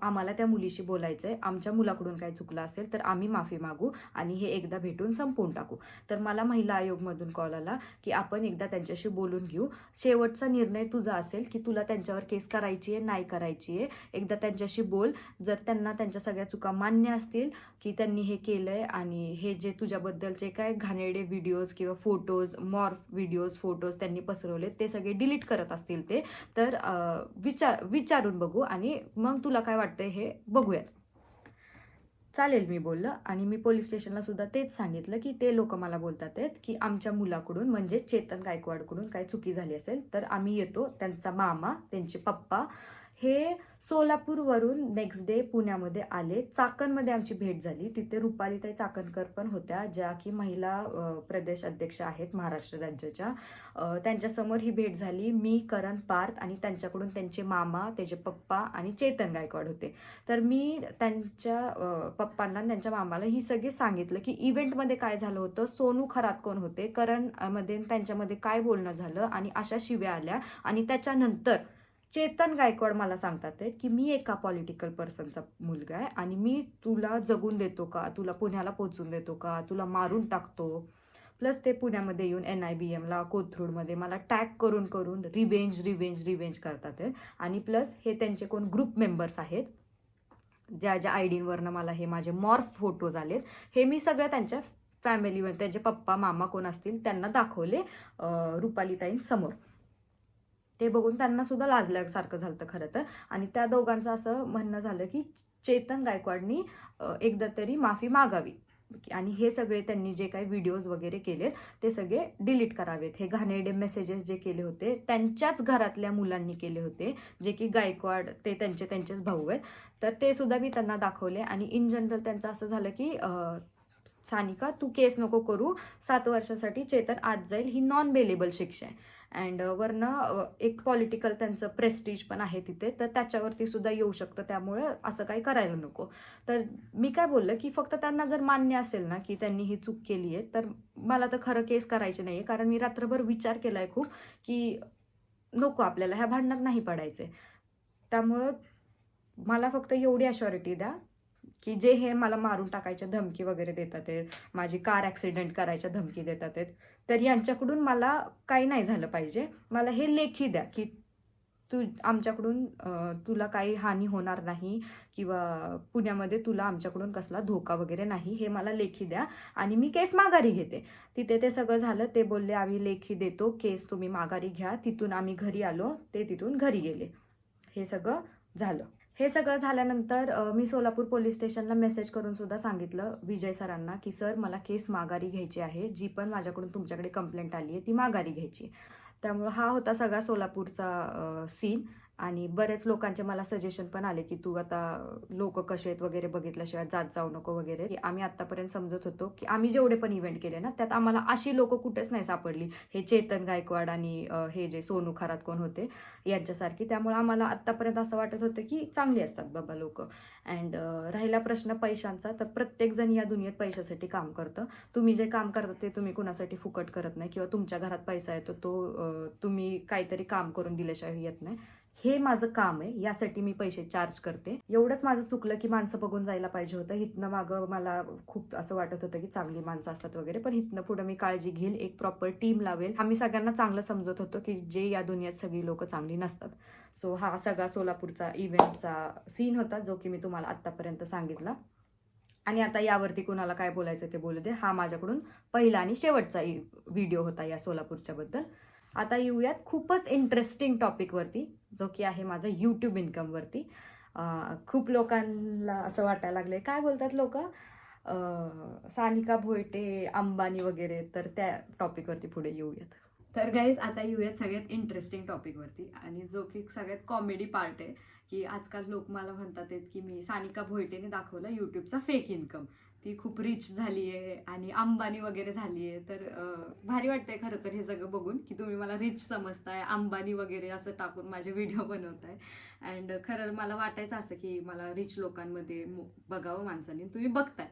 आम्हाला त्या मुलीशी बोलायचं आहे. आमच्या मुलाकडून काय चुकलं असेल तर आम्ही माफी मागू आणि हे एकदा भेटून संपवून टाकू. तर मला महिला आयोगमधून कॉल आला की आपण एकदा त्यांच्याशी बोलून घेऊ. शेवटचा निर्णय तुझा असेल की तुला त्यांच्यावर केस करायची आहे नाही करायची आहे. एकदा त्यांच्याशी बोल. जर त्यांना त्यांच्या सगळ्या चुका मान्य असतील की त्यांनी हे केलंय आणि हे जे तुझ्याबद्दलचे काय घाणेरडे व्हिडिओज किंवा फोटोज मॉर्फ व्हिडिओज फोटोज त्यांनी पसरवले ते सगळे डिलीट करत असतील ते तर विचारून बघू आणि मग तुला काय वाटतंय हे बघूयात. चालेल मी बोललं. आणि मी पोलीस स्टेशनला सुद्धा तेच सांगितलं की ते लोक मला बोलतात आहेत की आमच्या मुलाकडून म्हणजे चेतन गायकवाडकडून काय चुकी झाली असेल तर आम्ही येतो. त्यांचा मामा त्यांचे पप्पा हे सोलापूरवरून नेक्स्ट डे पुण्यामध्ये आले. चाकणमध्ये आमची भेट झाली. तिथे रुपालीताई चाकणकर पण होत्या, ज्या की महिला प्रदेश अध्यक्ष आहेत महाराष्ट्र राज्याच्या. त्यांच्यासमोर ही भेट झाली. मी, करण पार्थ आणि त्यांच्याकडून त्यांचे मामा, त्याचे पप्पा आणि चेतन गायकवाड होते. तर मी त्यांच्या पप्पांना आणि त्यांच्या मामाला ही सगळी सांगितलं की इव्हेंटमध्ये काय झालं होतं, सोनू खरात कोण होते, करण मध्ये त्यांच्यामध्ये काय बोलणं झालं आणि अशा शिव्या आल्या. आणि त्याच्यानंतर चेतन गायकवाड मला सांगतात की मी एका पॉलिटिकल पर्सनचा मुलगा आहे आणि मी तुला जगून देतो का, तुला पुण्याला पोचून देतो का, तुला मारून टाकतो. प्लस ते पुण्यामध्ये येऊन NIBMला कोथरूडमध्ये मला टॅग करून करून रिवेंज करतात. आणि प्लस हे त्यांचे कोण ग्रुप मेंबर्स आहेत, ज्या ज्या आयडींवरनं मला हे माझे मॉर्फ फोटोज आलेत, हे मी सगळं त्यांच्या फॅमिलीवर, त्यांचे पप्पा मामा कोण असतील त्यांना दाखवले रुपालीताईंसमोर. ते बघून त्यांना सुद्धा लाजल्यासारखं झालं खरं तर. आणि त्या दोघांचं असं म्हणणं झालं की चेतन गायकवाडनी एकदा तरी माफी मागावी आणि हे सगळे त्यांनी जे काही व्हिडिओज वगैरे केले ते सगळे डिलीट करावेत. हे घाणेरडे मेसेजेस जे केले होते त्यांच्याच घरातल्या मुलांनी केले होते, जे की गायकवाड ते त्यांचेच भाऊ आहेत. तर ते सुद्धा मी त्यांना दाखवले. आणि इन जनरल त्यांचं असं झालं की सानिका तू केस नको करू, 7 वर्षासाठी चेतन आत जाईल, ही नॉन बेलेबल शिक्षा आहे. अँड वरनं एक पॉलिटिकल त्यांचं प्रेस्टिज पण आहे तिथे, तर त्याच्यावरती सुद्धा येऊ शकतं, त्यामुळे असं काही करायला नको. तर मी काय बोललं की फक्त त्यांना जर मान्य असेल ना की त्यांनी ही चूक केली आहे, तर मला तर खरं केस करायची नाही आहे. कारण मी रात्रभर विचार केला आहे खूप की नको, आपल्याला ह्या भांडणात नाही पडायचे. त्यामुळं मला फक्त एवढी अश्युरिटी द्या की जे हे मला मारून टाकायच्या धमकी वगैरे देतात आहेत, माझी कार ॲक्सिडेंट करायच्या धमकी देतात आहेत, तर यांच्याकडून मला काही नाही झालं पाहिजे. मला हे लेखी द्या की आमच्याकडून तुला काही हानी होणार नाही किंवा पुण्यामध्ये तुला आमच्याकडून कसला धोका वगैरे नाही, हे मला लेखी द्या आणि मी केस माघारी घेते. तिथे ते सगळं झालं. ते बोलले आम्ही लेखी देतो, केस तुम्ही माघारी घ्या. तिथून आम्ही घरी आलो, ते तिथून घरी गेले. हे सगळं झालं. हे सगळं झाल्यानंतर मी सोलापूर पोलीस स्टेशनला मेसेज करून सुद्धा सांगितलं विजय सरांना की सर मला केस माघारी घ्यायची आहे, जी पण माझ्याकडून तुमच्याकडे कंप्लेंट आली आहे ती माघारी घ्यायची. त्यामुळं हा होता सगळा सोलापूरचा सीन. आणि बरेच लोकांचे मला सजेशन पण आले की तू आता लोक कसे आहेत वगैरे बघितल्याशिवाय जात जाऊ नको वगैरे. की आम्ही आत्तापर्यंत समजत होतो की आम्ही जेवढे पण इव्हेंट केले ना त्यात आम्हाला अशी लोक कुठेच नाही सापडली, हे चेतन गायकवाड आणि हे जे सोनू खरात कोण होते यांच्यासारखी. त्यामुळे आम्हाला आत्तापर्यंत असं वाटत होतं की चांगली असतात बाबा लोक. अँड राहिला प्रश्न पैशांचा, तर प्रत्येकजण या दुनियेत पैशासाठी काम करतं. तुम्ही जे काम करता ते तुम्ही कुणासाठी फुकट करत नाही किंवा तुमच्या घरात पैसा येतो तो तुम्ही काहीतरी काम करून दिल्याशिवाय येत नाही. हे माझं काम आहे, यासाठी मी पैसे चार्ज करते. एवढंच माझं चुकलं की माणसं बघून जायला पाहिजे होतं. हिथनं मागं मला खूप असं वाटत होतं की चांगली माणसं असतात वगैरे, पण हिथनं पुढे मी काळजी घेईल, एक प्रॉपर टीम लावेल. आम्ही सगळ्यांना चांगलं समजत होतो की जे या दुनियेत सगळी लोक चांगली नसतात. सो हा सगळा सोलापूरचा इव्हेंटचा सीन होता जो की मी तुम्हाला आत्तापर्यंत सांगितला. आणि आता यावरती कुणाला काय बोलायचं ते बोलू दे. हा माझ्याकडून पहिला आणि शेवटचा व्हिडिओ होता या सोलापूरच्या बद्दल. आता येऊयात खूपच इंटरेस्टिंग टॉपिकवरती, जो की आहे माझं यूट्यूब इन्कमवरती. खूप लोकांना असं वाटायला लागले, काय बोलतात लोक, सानिका भोयटे, अंबानी वगैरे. तर त्या टॉपिकवरती पुढे येऊयात. तर गाईज आता येऊयात सगळ्यात इंटरेस्टिंग टॉपिकवरती, आणि जो की सगळ्यात कॉमेडी पार्ट आहे. की आजकाल लोक मला म्हणतात की मी सानिका भोयटेने दाखवलं यूट्यूबचा फेक इन्कम, ती खूप रिच झाली आहे आणि अंबानी वगैरे झाली आहे. तर भारी वाटतंय खरं तर हे सगळं बघून की तुम्ही मला रिच समजताय, अंबानी वगैरे असं टाकून माझे व्हिडिओ बनवताय. अँड खरं मला वाटायचं असं की मला रिच लोकांमध्ये बघावं माणसांनी, तुम्ही बघताय.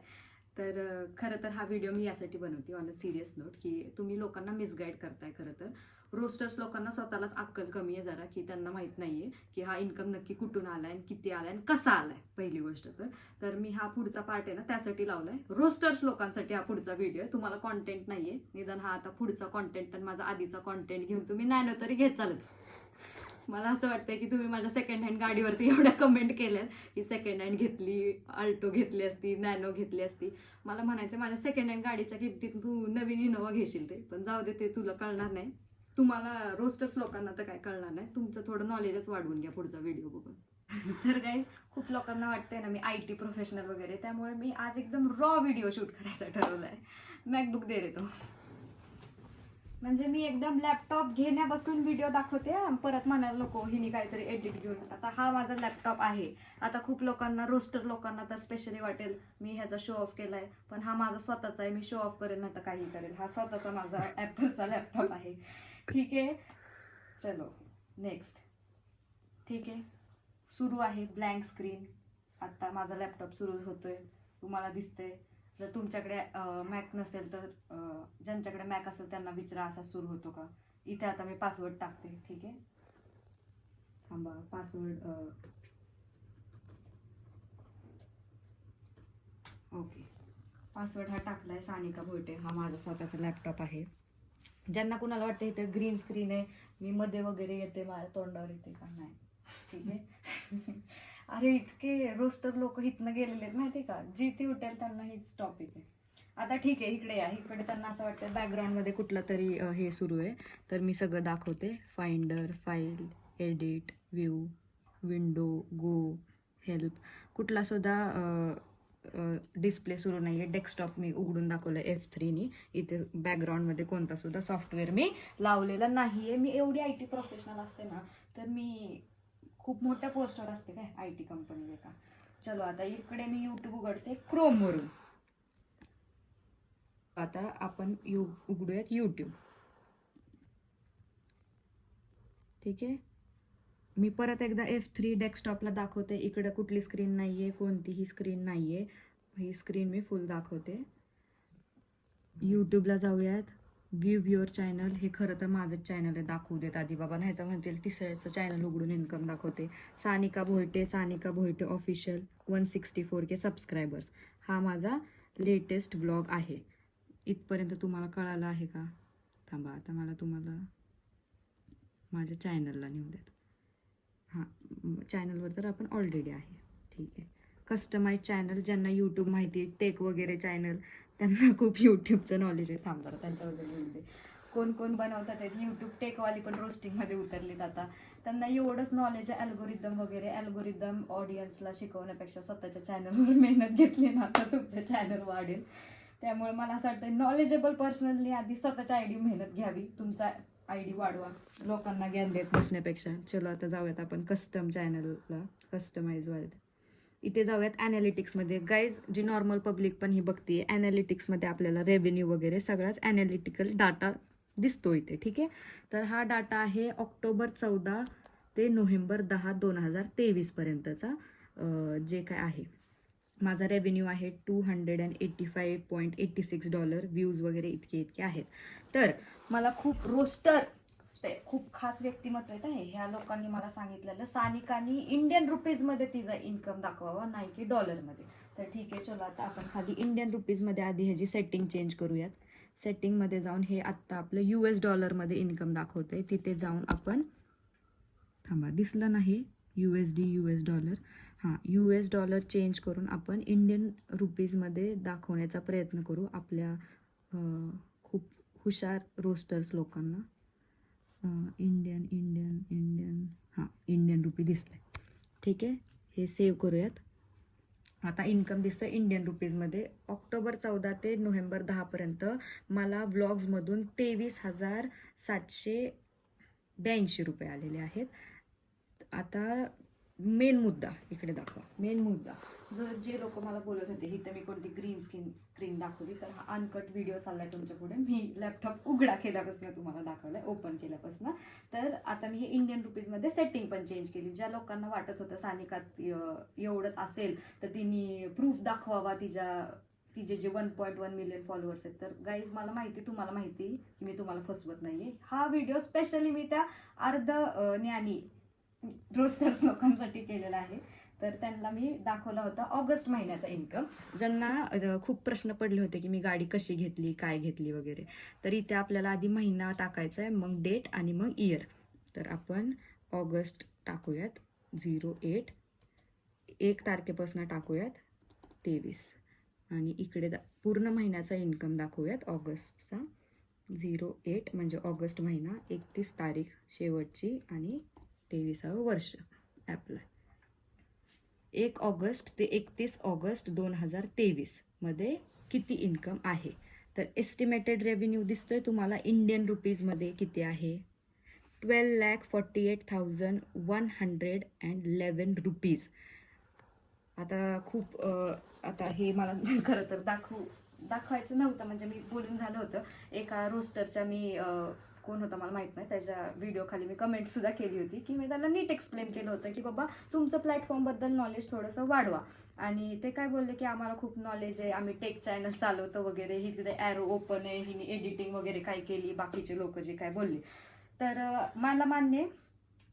तर खरं तर हा व्हिडिओ मी यासाठी बनवते ऑन अ सिरियस नोट, की तुम्ही लोकांना मिसगाईड करताय. खरं तर रोस्टर्स लोकांना स्वतःलाच अक्कल कमी आहे जरा, की त्यांना माहीत नाही आहे की हा इन्कम नक्की कुठून आलाय आणि किती आलाय आणि कसा आलाय. पहिली गोष्ट तर मी हा पुढचा पार्ट आहे ना त्यासाठी लावलाय, रोस्टर्स लोकांसाठी हा पुढचा व्हिडिओ आहे. तुम्हाला कॉन्टेंट नाहीये, निदान हा आता पुढचा कॉन्टेंट आणि माझा आधीचा कॉन्टेंट घेऊन तुम्ही नॅनो तरी घेत चालच. मला असं वाटतंय की तुम्ही माझ्या सेकंड हँड गाडीवरती एवढ्या कमेंट केल्यात की सेकंड हँड घेतली, अल्टो घेतली असती, नॅनो घेतली असती. मला म्हणायचं माझ्या सेकंड हँड गाडीच्या किमतीत तू नवीन इनोवा घेशील रे, पण जाऊ दे, ते तुला कळणार नाही. तुम्हाला रोस्टर्स लोकांना तर काय कळणार नाही. तुमचं थोडं नॉलेजच वाढवून घ्या पुढचा व्हिडिओ बघून. तर गाईज खूप लोकांना वाटतंय ना मी IT प्रोफेशनल वगैरे, त्यामुळे मी आज एकदम रॉ व्हिडिओ शूट करायचा ठरवलाय. मॅकबुक दे रे तो. म्हणजे मी एकदम लॅपटॉप घेण्यापासून व्हिडिओ दाखवते आणि परत म्हणायला नको हिने काहीतरी एडिट घेऊन. आता हा माझा लॅपटॉप आहे. आता खूप लोकांना, रोस्टर लोकांना तर स्पेशली वाटेल मी ह्याचा शो ऑफ केलाय, पण हा माझा स्वतःचा आहे. मी शो ऑफ करेल नाही तर काही करेल. हा स्वतःचा माझा ॲपलचा लॅपटॉप आहे. ठीक आहे, चलो नेक्स्ट. ठीक आहे, सुरू आहे ब्लँक स्क्रीन. आता माझा लॅपटॉप सुरू होतोय, तुम्हाला दिसतंय. जर तुमच्याकडे मॅक नसेल तर ज्यांच्याकडे मॅक असेल त्यांना विचारा असा सुरू होतो का. इथे आता मी पासवर्ड टाकते. ठीक आहे, थांबा. पासवर्ड ओके, पासवर्ड हा टाकलाय. सानिका भोयटे हा माझा स्वतःचा लॅपटॉप आहे. ज्यांना कुणाला वाटतं इथे ग्रीन स्क्रीन आहे, मी मध्ये वगैरे येते, माझ्या तोंडावर येते का, नाही. ठीक आहे. अरे इतके रोस्टर लोक इथनं गेलेले आहेत माहिती का, जी ती उठेल त्यांना हीच टॉपिक आहे. आता ठीक आहे, इकडे या. इकडे त्यांना असं वाटतं बॅकग्राऊंडमध्ये कुठलं तरी हे सुरू आहे, तर मी सगळं दाखवते. Finder, file, edit, view, window, go, help. कुठला सुद्धा डिस्प्ले सुरू नाही आहे. डेस्कटॉप मी उघडून दाखवलं F3नी. इथे बॅकग्राऊंडमध्ये कोणता सुद्धा सॉफ्टवेअर मी लावलेला नाही आहे. मी एवढी IT प्रोफेशनल असते ना, तर मी खूप मोठ्या पोस्टवर असते काय IT कंपनीला का. चलो आता इकडे मी यूट्यूब उघडते क्रोमवरून. आता आपण उघडूयात यूट्यूब. ठीक आहे, मी परत एकदा F3 डेस्कटॉपला दाखवते. इकडे कुठली स्क्रीन नाही आहे, कोणतीही स्क्रीन नाही आहे. ही स्क्रीन मी फुल दाखवते. यूट्यूबला जाऊयात. View your channel. हे खरं तर माझंच चॅनल आहे, दाखवू देत आधी बाबा, नाही तर म्हणतील तिसऱ्याचं चॅनल उघडून इन्कम दाखवते. Sanika Bhoyte official, 164K subscribers. हा माझा लेटेस्ट व्लॉग आहे. इथपर्यंत तुम्हाला कळालं आहे का. थांबा, आता मला तुम्हाला माझ्या चॅनलला नेऊ देत. हां, चॅनलवर तर आपण ऑलरेडी आहे. ठीक आहे, कस्टमाइज चॅनल. ज्यांना यूट्यूब माहिती आहे, टेक वगैरे चॅनल, त्यांना खूप यूट्यूबचं नॉलेज आहे. थांबा त्यांच्याबद्दल बोलते. कोण कोण बनवतात आहेत यूट्यूब टेकवाली पण रोस्टिंगमध्ये उतरलीत आता. त्यांना एवढंच नॉलेज आहे अल्गोरिदम वगैरे. अल्गोरिदम ऑडियन्सला शिकवण्यापेक्षा स्वतःच्या चॅनलवर मेहनत घेतली ना, तर तुमचं चॅनल वाढेल. त्यामुळे मला असं वाटतं नॉलेजेबल पर्सनली आधी स्वतःच्या आयडी मेहनत घ्यावी, तुमचा आयडी वाढवा, लोकांना ज्ञान देत बसण्यापेक्षा. चलो आता जाऊयात आपण कस्टम चॅनलला, कस्टमाइज वाले. इथे जाऊयात ॲनालिटिक्समध्ये. गाईज, जी नॉर्मल पब्लिक पण ही बघते, ॲनालिटिक्समध्ये आपल्याला रेव्हेन्यू वगैरे सगळाच ॲनालिटिकल डाटा दिसतो इथे. ठीक आहे, तर हा डाटा आहे ऑक्टोबर 14 ते नोव्हेंबर 10, 2023 पर्यंतचा जे काय आहे. माझा रेव्हेन्यू आहे $285.86. व्ह्यूज वगैरे इतके आहेत. तर मला खूप रोस्टर खूप खास व्यक्तिमत्व आहेत आहे. ह्या लोकांनी मला सांगितलेलं सानिकानी इंडियन रुपीजमध्ये तिचा इन्कम दाखवावा, नाही की डॉलरमध्ये. तर ठीक आहे, चलो आता आपण खाली इंडियन रुपीजमध्ये आधी ह्याची सेटिंग चेंज करूयात. सेटिंगमध्ये जाऊन हे आत्ता आपलं US डॉलरमध्ये इन्कम दाखवतंय. तिथे जाऊन आपण, थांबा दिसलं नाही, USD US डॉलर. हां, US डॉलर चेंज करून आपण इंडियन रुपीजमध्ये दाखवण्याचा प्रयत्न करू आपल्या खूप हुशार रोस्टर्स लोकांना. इंडियन हां, इंडियन रुपी दिसलं. ठीक आहे, हे सेव्ह करूयात. आता इन्कम दिसतं इंडियन रुपीजमध्ये. ऑक्टोबर 14 ते नोव्हेंबर 10 पर्यंत मला व्लॉग्समधून 23,782 रुपये आलेले आहेत. आता मेन मुद्दा इकडे दाखवा. मेन मुद्दा, जे लोक मला बोलत होते इथं मी कोणती ग्रीन स्क्रीन दाखवली, तर हा अनकट व्हिडिओ चाललाय तुमच्या पुढे. मी लॅपटॉप उघडा केल्यापासून तुम्हाला दाखवलाय, ओपन केल्यापासून. तर आता मी हे इंडियन रुपीजमध्ये सेटिंग पण चेंज केली. ज्या लोकांना वाटत होतं सानिकात एवढंच असेल तर तिने प्रूफ दाखवावा तिचे जे 1.1 मिलियन फॉलोअर्स आहेत. तर गाईज, मला माहिती, तुम्हाला माहिती की मी तुम्हाला फसवत नाहीये. हा व्हिडिओ स्पेशली मी त्या ज्ञानी रोस्टर्स लोकांसाठी केलेला आहे. तर त्यांना मी दाखवला होता ऑगस्ट महिन्याचा इन्कम. ज्यांना खूप प्रश्न पडले होते की मी गाडी कशी घेतली, काय घेतली वगैरे, तर इथे आपल्याला आधी महिना टाकायचा आहे, मग डेट आणि मग इयर. तर आपण ऑगस्ट टाकूयात 08, 1 तारखेपासून टाकूयात 23, आणि इकडे पूर्ण महिन्याचा इन्कम दाखवूयात ऑगस्टचा. 08 म्हणजे ऑगस्ट महिना, 31 तारीख शेवटची आणि 23वे वर्ष. ॲप्लाय 1 ऑगस्ट ते 31 ऑगस्ट 2023 मध्ये किती इन्कम आहे. तर एस्टिमेटेड रेव्हेन्यू दिसतोय तुम्हाला इंडियन रुपीजमध्ये किती आहे, 12,48,111 रुपीज. आता खूप आता हे मला खरं तर दाखवायचं नव्हतं, म्हणजे मी बोलून झालं होतं. एका रोस्टरच्या मी कोण होता मला माहित नाही, त्याच्या व्हिडिओ खाली मी कमेंट सुद्धा केली होती की मी त्याला नीट एक्सप्लेन केलं होतं की बाबा तुमचं प्लॅटफॉर्मबद्दल नॉलेज थोडंसं वाढवा. आणि ते काय बोलले की आम्हाला खूप नॉलेज आहे, आम्ही टेक चॅनल चालवतो वगैरे, ही तिथे ॲरो ओपन आहे, हिने एडिटिंग वगैरे काय केली, बाकीचे लोक जे काय बोलले. तर मला मान्य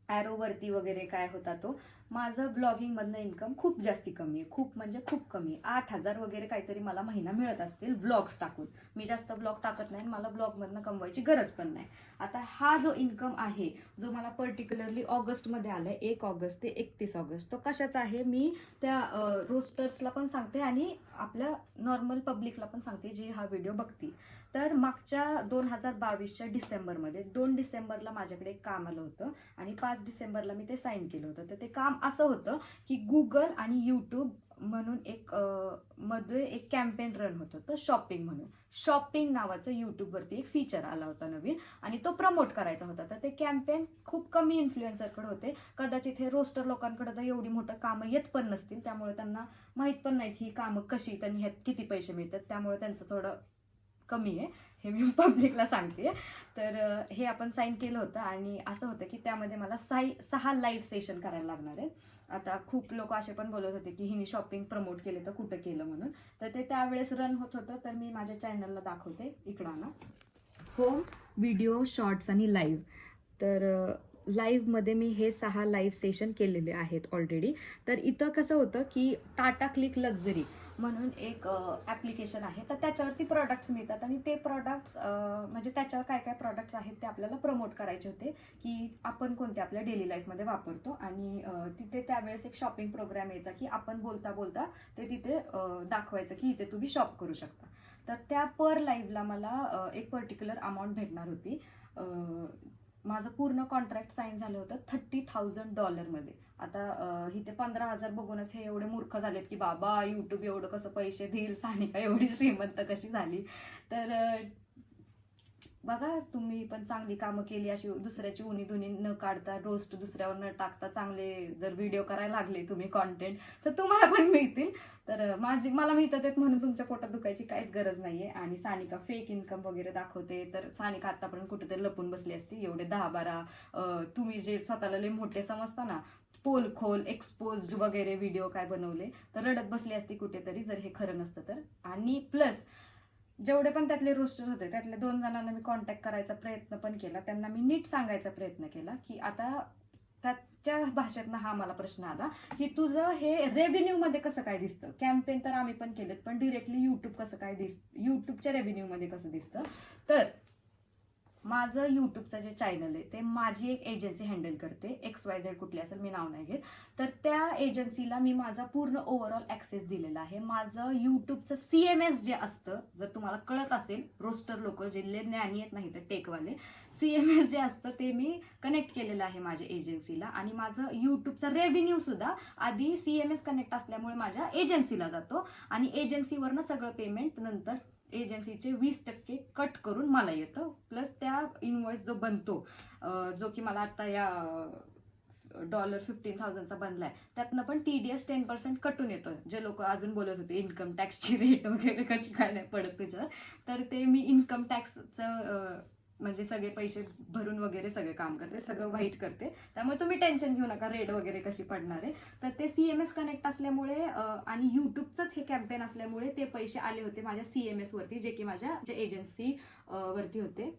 ॲरोवरती वगैरे काय होता तो. माझं ब्लॉगिंगमधनं इन्कम खूप जास्ती कमी आहे, खूप म्हणजे खूप कमी. 8,000 वगैरे काहीतरी मला महिना मिळत असतील ब्लॉग्स टाकून. मी जास्त ब्लॉग टाकत नाही, मला ब्लॉगमधनं कमवायची गरज पण नाही. आता हा जो इन्कम आहे, जो मला पर्टिक्युलरली ऑगस्टमध्ये आलाय, 1 ऑगस्ट ते 31 ऑगस्ट, तो कशाचा आहे मी त्या रोस्टर्सला पण सांगते आणि आपल्या नॉर्मल पब्लिकला पण सांगते जी हा व्हिडिओ बघतील. तर मागच्या 2022च्या डिसेंबरमध्ये 2 डिसेंबरला माझ्याकडे एक काम आलं होतं आणि 5 डिसेंबरला मी ते साईन केलं होतं. तर ते काम असं होतं की गुगल आणि यूट्यूब म्हणून मध्ये एक कॅम्पेन रन होत होतं, शॉपिंग म्हणून. शॉपिंग नावाचं यूट्यूबवरती एक फीचर आला होता नवीन आणि तो प्रमोट करायचा होता. तर ते कॅम्पेन खूप कमी इन्फ्लुएन्सरकडे होते. कदाचित हे रोस्टर लोकांकडे तर एवढी मोठं कामं येत पण नसतील, त्यामुळे त्यांना माहीत पण नाहीत ही कामं कशी, त्यांनी ह्यात किती पैसे मिळतात, त्यामुळे त्यांचं थोडं कमी आहे, हे मी पब्लिकला सांगते. तर हे आपण साईन केलं होतं आणि असं होतं की त्यामध्ये मला 6 लाईव्ह सेशन करायला लागणार आहेत. आता खूप लोक असे पण बोलत होते की हिने शॉपिंग प्रमोट केले तर कुठं केलं म्हणून. तर ते त्यावेळेस रन होत होतं. तर मी माझ्या चॅनलला दाखवते, इकडं ना, होम, व्हिडिओ, शॉर्ट्स आणि लाईव्ह. तर लाईव्हमध्ये मी हे 6 लाईव्ह सेशन केलेले आहेत ऑलरेडी. तर इथं कसं होतं की टाटा क्लिक लक्झरी म्हणून एक ॲप्लिकेशन आहे, तर त्याच्यावरती प्रॉडक्ट्स मिळतात आणि ते प्रॉडक्ट्स म्हणजे त्याच्यावर काय काय प्रॉडक्ट्स आहेत ते आपल्याला प्रमोट करायचे होते की आपण कोणते आपल्या डेली लाईफमध्ये वापरतो. आणि तिथे त्यावेळेस एक शॉपिंग प्रोग्राम यायचा की आपण बोलता बोलता ते तिथे दाखवायचं की इथे तुम्ही शॉप करू शकता. तर त्या पर लाईव्हला मला एक पर्टिक्युलर अमाऊंट भेटणार होती. माझं पूर्ण कॉन्ट्रॅक्ट साईन झालं होतं $30,000 आता इथे 15,000 बघूनच हे एवढे मूर्ख झालेत की बाबा यूट्यूब एवढं कसं पैसे देईल, सानिका एवढी श्रीमंत कशी झाली. तर बघा, तुम्ही पण चांगली कामं केली, अशी दुसऱ्याची उनी दुनी न काढता, रोस्ट दुसऱ्यावर न टाकता, चांगले जर व्हिडिओ करायला लागले तुम्ही कॉन्टेंट, तर तुम्हाला पण मिळतील. तर मला मिळतात आहेत म्हणून तुमच्या पोटात दुखायची काहीच गरज नाहीये. आणि सानिका फेक इन्कम वगैरे दाखवते, तर सानिका आतापर्यंत कुठेतरी लपून बसली असती. एवढे 10-12 तुम्ही जे स्वतःला लय मोठे समजता ना, पोलखोल एक्सपोज्ड वगैरे व्हिडिओ काय बनवले, तर रडत बसली असती कुठेतरी जर हे खरं नसतं तर. आणि प्लस जेवढे पण त्यातले रोस्टर होते त्यातल्या 2 जणांना मी कॉन्टॅक्ट करायचा प्रयत्न पण केला. त्यांना मी नीट सांगायचा प्रयत्न केला की आता त्याच्या भाषेतनं हा मला प्रश्न आला की तुझं हे रेव्हेन्यूमध्ये कसं काय दिसतं. कॅम्पेन तर आम्ही पण केलेत, पण डिरेक्टली यूट्यूब कसं काय यूट्यूबच्या रेव्हेन्यूमध्ये कसं दिसतं. तर माझं यूट्यूबचं जे चॅनल आहे ते माझी एक एजन्सी हँडल करते, XYZ कुठली असेल, मी नाव नाही घेत. तर त्या एजन्सीला मी माझा पूर्ण ओव्हरऑल ॲक्सेस दिलेला आहे. माझं यूट्यूबचं CMS जे असतं, जर तुम्हाला कळत असेल, रोस्टर लोक जे ज्ञानी येत नाही तर टेकवाले, CMS जे असतं ते मी कनेक्ट केलेलं आहे माझ्या एजन्सीला. आणि माझं यूट्यूबचा रेव्हेन्यू सुद्धा आधी CMS कनेक्ट असल्यामुळे माझ्या एजन्सीला जातो आणि एजन्सीवरनं सगळं पेमेंट नंतर एजन्सीचे 20% कट करून मला येतं. प्लस त्या इनवॉइस जो बनतो, जो की मला आता या $15,000चा बनलाय, त्यातनं पण TDS 10% कटून येतं. जे लोक अजून बोलत होते इन्कम टॅक्सची रेट वगैरे कशी काय नाही पडत तुझ्यावर, तर ते मी इन्कम टॅक्सचं म्हणजे सगळे पैसे भरून वगैरे सगळे काम करते, सगळं वाईट करते. त्यामुळे तुम्ही टेन्शन घेऊ नका रेट वगैरे कशी पडणार आहे. तर ते CMS कनेक्ट असल्यामुळे आणि यूट्यूबचंच हे कॅम्पेन असल्यामुळे ते पैसे आले होते माझ्या CMS वरती, जे की माझ्या जे एजन्सी वरती होते.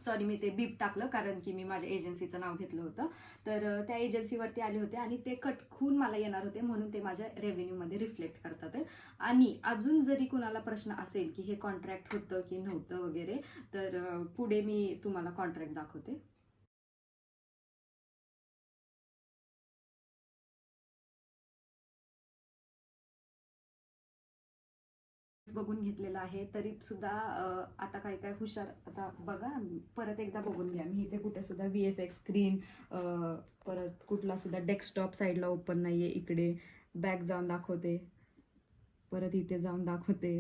सॉरी, मी ते बीप टाकलं कारण की मी माझ्या एजन्सीचं नाव घेतलं होतं. तर त्या एजन्सीवरती आले होते आणि ते कट होऊन मला येणार होते, म्हणून ते माझ्या रेव्हेन्यूमध्ये रिफ्लेक्ट करतात. आणि अजून जरी कुणाला प्रश्न असेल की हे कॉन्ट्रॅक्ट होतं की नव्हतं वगैरे, तर पुढे मी तुम्हाला कॉन्ट्रॅक्ट दाखवते. बघून घेतलेला आहे तरी सुद्धा आता काय काय हुशार, आता बघा परत एकदा बघून घ्या. मी इथे कुठे सुद्धा VFX स्क्रीन, परत कुठला सुद्धा डेस्कटॉप साईडला ओपन नाहीये. इकडे बॅक जाऊन दाखवते, परत इथे जाऊन दाखवते,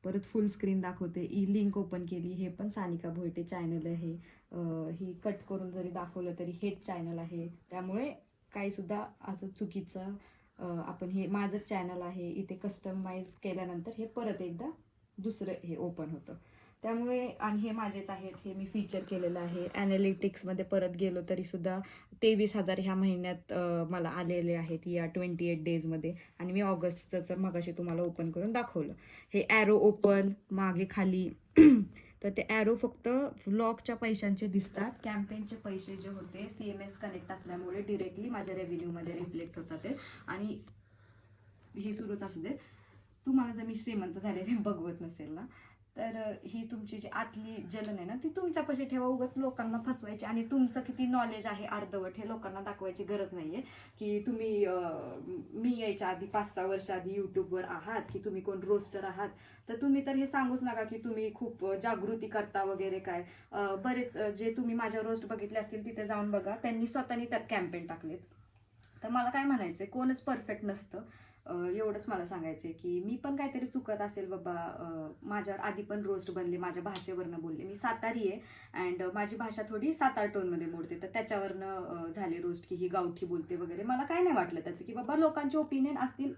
परत फुल स्क्रीन दाखवते, लिंक ओपन केली, हे पण सानिका भोईटे चॅनल आहे. ही कट करून जरी दाखवलं तरी हेच चॅनल आहे. त्यामुळे काहीसुद्धा असं चुकीचं आपण हे माझंच चॅनल आहे इथे कस्टमाइज केल्यानंतर हे परत एकदा दुसरं हे ओपन होतं. त्यामुळे आणि हे माझेच आहेत, हे मी फीचर केलेलं आहे. ॲनालिटिक्समध्ये परत गेलो तरी सुद्धा 23,000 ह्या महिन्यात मला आलेले आहेत या 28 डेजमध्ये. आणि मी ऑगस्टचं तर मगाशी तुम्हाला ओपन करून दाखवलं. हे ॲरो ओपन मागे खाली तर ते ॲरो फक्त व्लॉगच्या पैशांचे दिसतात. कॅम्पेनचे पैसे जे होते CMS कनेक्ट असल्यामुळे डिरेक्टली माझ्या रेव्हेन्यूमध्ये रिफ्लेक्ट होतात ते. आणि हे सुरूच असू दे, तुम्हाला जर मी श्रीमंत झालेले बघवत नसेल ना, तर ही तुमची जी आतली जलन आहे ना ती तुमच्यापाशी ठेवा. उगाच लोकांना फसवायची आणि तुमचं किती नॉलेज आहे अर्धवट हे लोकांना दाखवायची गरज नाहीये. की तुम्ही मी यायच्या आधी 5-6 वर्ष आधी यूट्यूबवर आहात, की तुम्ही कोण रोस्टर आहात, तर तुम्ही तर हे सांगूच नका की तुम्ही खूप जागृती करता वगैरे काय. बरेच जे तुम्ही माझ्या रोस्ट बघितले असतील तिथे जाऊन बघा, त्यांनी स्वतःनी त्यात कॅम्पेन टाकलेत. तर मला काय म्हणायचंय, कोणच परफेक्ट नसतं. एवढंच मला सांगायचंय की मी पण काहीतरी चुकत असेल बाबा. माझ्यावर आधी पण रोस्ट बनले, माझ्या भाषेवरनं बोलले. मी सातारी आहे अँड माझी भाषा थोडी सातार टोनमध्ये मोडते, तर त्याच्यावरनं झाले रोस्ट की ही गावठी बोलते वगैरे. मला काय नाही वाटलं त्याचं, की बाबा लोकांचे ओपिनियन असतील,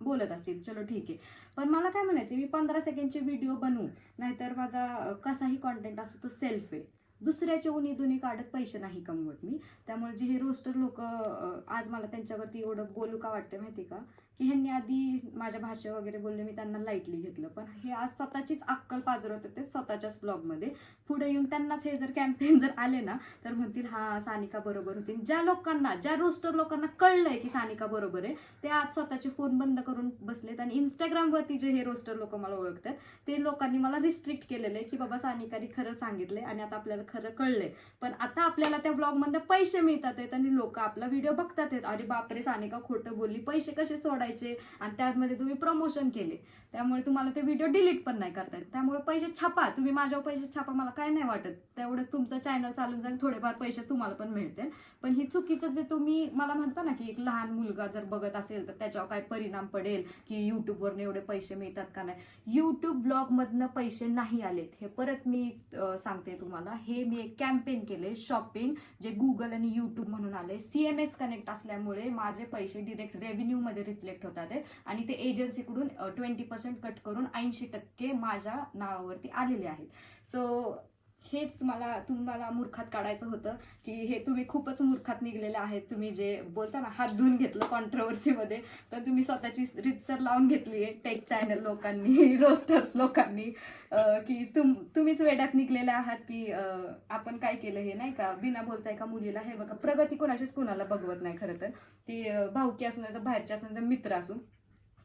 बोलत असतील, चलो ठीक आहे. पण मला काय म्हणायचं, मी 15 सेकंडचे व्हिडिओ बनवू नाहीतर माझा कसाही कॉन्टेंट असो तो सेल्फ आहे. दुसऱ्याचे उनी दुनी काढत पैसे नाही कमवत मी. त्यामुळे जे हे रोस्टर लोक आज मला त्यांच्यावरती एवढं बोलू का वाटतं माहिती का, की ह्यांनी आधी माझ्या भाषा वगैरे बोलले, मी त्यांना लाईटली घेतलं. पण हे आज स्वतःचीच अक्कल पाजरत होते स्वतःच्याच ब्लॉगमध्ये. पुढे येऊन त्यांनाच हे जर कॅम्पेन जर आले ना तर म्हणतील हा सानिका बरोबर होती. ज्या लोकांना, ज्या रोस्टर लोकांना कळलंय की सानिका बरोबर आहे, ते आज स्वतःचे फोन बंद करून बसलेत. आणि इंस्टाग्रामवरती जे हे रोस्टर लोक मला ओळखतात ते लोकांनी मला रिस्ट्रिक्ट केलेलं आहे की बाबा सानिकाने खरं सांगितलंय आणि आता आपल्याला खरं कळलंय. पण आता आपल्याला त्या ब्लॉगमध्ये पैसे मिळतात आहेत आणि लोक आपला व्हिडिओ बघतात आहेत. अरे बापरे, सानिका खोटं बोलली, पैसे कसे सोडायचे, आणि त्यामध्ये तुम्ही प्रमोशन केले, त्यामुळे तुम्हाला ते व्हिडिओ डिलीट पण नाही करता येत. त्यामुळे पैसे छापा, तुम्ही माझ्यावर पैसे छापा, मला काय नाही वाटत. तेवढंच तुमचं चॅनल चालून जाईल, थोडेफार पैसे तुम्हाला पण मिळतील. पण ही चुकीचं जे तुम्ही मला म्हणता ना की एक लहान मुलगा जर बघत असेल तर त्याच्यावर काय परिणाम पडेल, की युट्यूबवरनं एवढे पैसे मिळतात का नाही. युट्यूब ब्लॉगमधनं पैसे नाही आलेत, हे परत मी सांगते तुम्हाला. हे मी एक कॅम्पेन केले शॉपिंग, जे गुगल आणि युट्यूब म्हणून आले. CMS कनेक्ट असल्यामुळे माझे पैसे डिरेक्ट रेव्हेन्यूमध्ये रिफ्लेक्ट होतात आणि ते एजन्सीकडून 20% कट करून 80% माझ्या नावावरती आलेले आहेत. सो हेच मला तुम्हाला मूर्खात काढायचं होतं की हे तुम्ही खूपच मूर्खात निघलेले आहेत. तुम्ही जे बोलता ना हात धुवून घेतलं कॉन्ट्रोवर्सीमध्ये, तर तुम्ही स्वतःची रितसर लावून घेतली आहे टेक चॅनल लोकांनी, रोस्टर्स लोकांनी, की तुम्हीच वेड्यात निघलेले आहात की आपण काय केलं हे नाही का, बिना बोलता एका मुलीला. हे बघा, प्रगती कोणाचीच कोणाला बघवत नाही खरं तर. ती भाऊकी असून तर बाहेरची असून तर मित्र असून.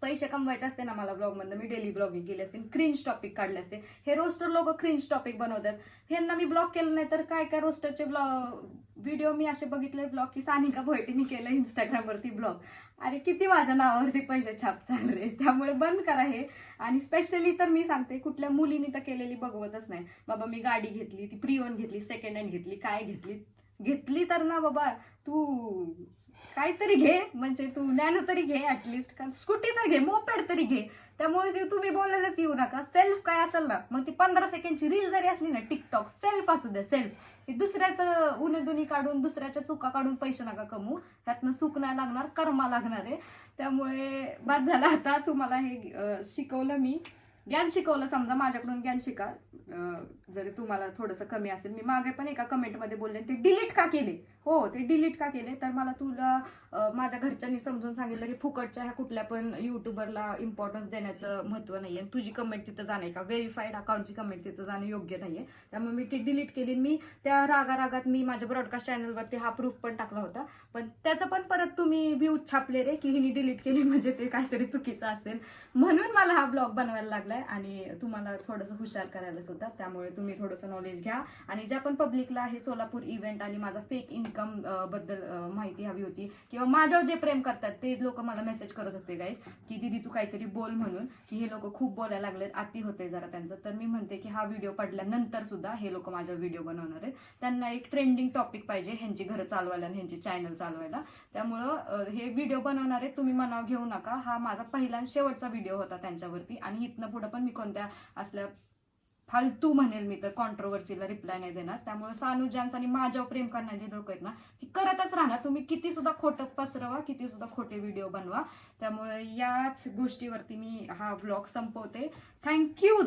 पैसे कमवायचे असते ना मला ब्लॉगमधनं, मी डेली ब्लॉगिंग केली असते, क्रिंज टॉपिक काढले असते. हे रोस्टर लोक क्रिंज टॉपिक बनवतात. ह्यांना मी ब्लॉग केलं नाही तर काय काय रोस्टरचे व्हिडिओ मी असे बघितले ब्लॉग की सानिका भोईटेनी केलं इंस्टाग्रामवरती ब्लॉग. अरे किती माझ्या नावावरती पैसे छाप चाल रे. त्यामुळे बंद करा हे. आणि स्पेशली तर मी सांगते, कुठल्या मुलीने तर केलेली बघवतच नाही. बाबा मी गाडी घेतली, ती प्रिओन घेतली, सेकंड हँड घेतली, काय घेतली तर ना बाबा तू काहीतरी घे, म्हणजे तू नॅनो तरी घे ऍटलिस्ट, कारण स्कूटी तर घे, मोपेड तरी घे. त्यामुळे ते तुम्ही बोलायलाच येऊ नका. सेल्फ काय असेल ना, मग ती 15 सेकंडची रील जरी असली ना, टिकटॉक सेल्फ असू द्या, सेल्फ. दुसऱ्याचं उन्हेदुनी काढून, दुसऱ्याच्या चुका काढून पैसे नका कमवू. त्यातनं सुख नाही लागणार, कर्मा लागणार आहे. त्यामुळे बाद झाला. आता तुम्हाला हे शिकवलं मी, ज्ञान शिकवलं, समजा माझ्याकडून ज्ञान शिका. जरी तुम्हाला थोडंसं कमी असेल. मी मागे पण एका कमेंटमध्ये बोलले ते डिलीट का केले. हो, ते डिलीट का केले तर मला तुला माझ्या घरच्यांनी समजून सांगितलं की फुकटच्या ह्या कुठल्या पण युट्यूबरला इम्पॉर्टन्स देण्याचं महत्त्व नाहीये. तुझी कमेंट तिथं जाणे का, व्हेरीफाईड अकाउंटची कमेंट तिथं जाणं योग्य नाहीये. त्यामुळे मी ते डिलीट केली. मी त्या रागारागात मी माझ्या ब्रॉडकास्ट चॅनलवरती हा प्रूफ पण टाकला होता. पण त्याचं पण परत तुम्ही व्ह्यू छापले रे की हिने डिलीट केली, म्हणजे ते काहीतरी चुकीचं असेल. म्हणून मला हा ब्लॉग बनवायला लागलाय आणि तुम्हाला थोडंसं हुशार करायला सुद्धा. त्यामुळे तुम्ही थोडंसं नॉलेज घ्या. आणि ज्या पण पब्लिकला हे सोलापूर इव्हेंट आणि माझा फेक इन्कम बद्दल माहिती हवी होती, किंवा माझ्यावर जे प्रेम करतात ते लोक मला मेसेज करत होते गाईज की दीदी तू काहीतरी बोल म्हणून, की हे लोक खूप बोलायला लागलेत, अति होते जरा त्यांचं. तर मी म्हणते की हा व्हिडिओ पडल्यानंतर सुद्धा हे लोक माझ्यावर व्हिडिओ बनवणार आहेत. त्यांना एक ट्रेंडिंग टॉपिक पाहिजे ह्यांची घरं चालवायला आणि ह्यांची चॅनल चालवायला. त्यामुळं हे व्हिडिओ बनवणार आहेत, तुम्ही मनाव घेऊ नका. हा माझा पहिला आणि शेवटचा व्हिडिओ होता त्यांच्यावरती, आणि इथनं पुढं पण मी कोणत्या असल्या फालतू म्हणेल मी तर कॉन्ट्रोवर्सीला रिप्लाय नाही देणार. त्यामुळे सानू जॅन्स आणि माझ्यावर प्रेम करणारी लोक आहेत ना, ती करतच राहणार. तुम्ही किती सुद्धा खोटं पसरवा, किती सुद्धा खोटे व्हिडिओ बनवा. त्यामुळे याच गोष्टीवरती मी हा व्लॉग संपवते. थँक्यू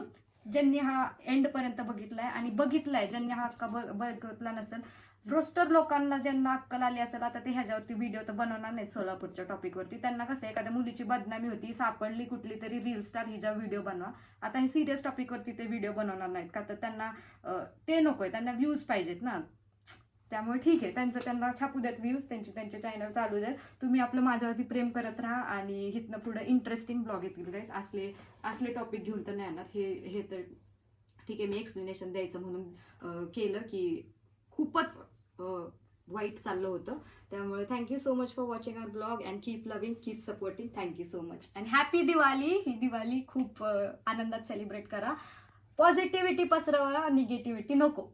ज्यांनी हा एंड पर्यंत बघितलाय, आणि बघितलाय ज्यांनी हा हक्का बघितला नसेल. रोस्टर लोकांना ज्यांना अक्कल आली असेल आता ते ह्याच्यावरती व्हिडिओ तर बनवणार नाहीत सोलापूरच्या टॉपिकवरती. त्यांना कसं एखाद्या मुलीची बदनामी होती, सापडली कुठली तरी रील स्टार, हिच्या व्हिडिओ बनवा. आता हे सिरियस टॉपिकवरती ते व्हिडिओ बनवणार नाहीत का, तर त्यांना ते नकोय, त्यांना व्ह्यूज पाहिजेत ना. त्यामुळे ठीक आहे, त्यांना छापू देत व्ह्यूज, त्यांचे चॅनल चालू देत. तुम्ही आपलं माझ्यावरती प्रेम करत राहा, आणि इथनं पुढे इंटरेस्टिंग ब्लॉग येतील गाईज. असले टॉपिक घेऊन तर नाही येणार. हे तर ठीक आहे, मी एक्सप्लेनेशन द्यायचं म्हणून केलं की खूपच वाईट चाललं होतं. त्यामुळे thank you so much for watching our blog, and keep loving, keep supporting. Thank you so much, and happy Diwali. ही दिवाळी खूप आनंदात सेलिब्रेट करा. पॉझिटिव्हिटी पसरवा, निगेटिव्हिटी नको.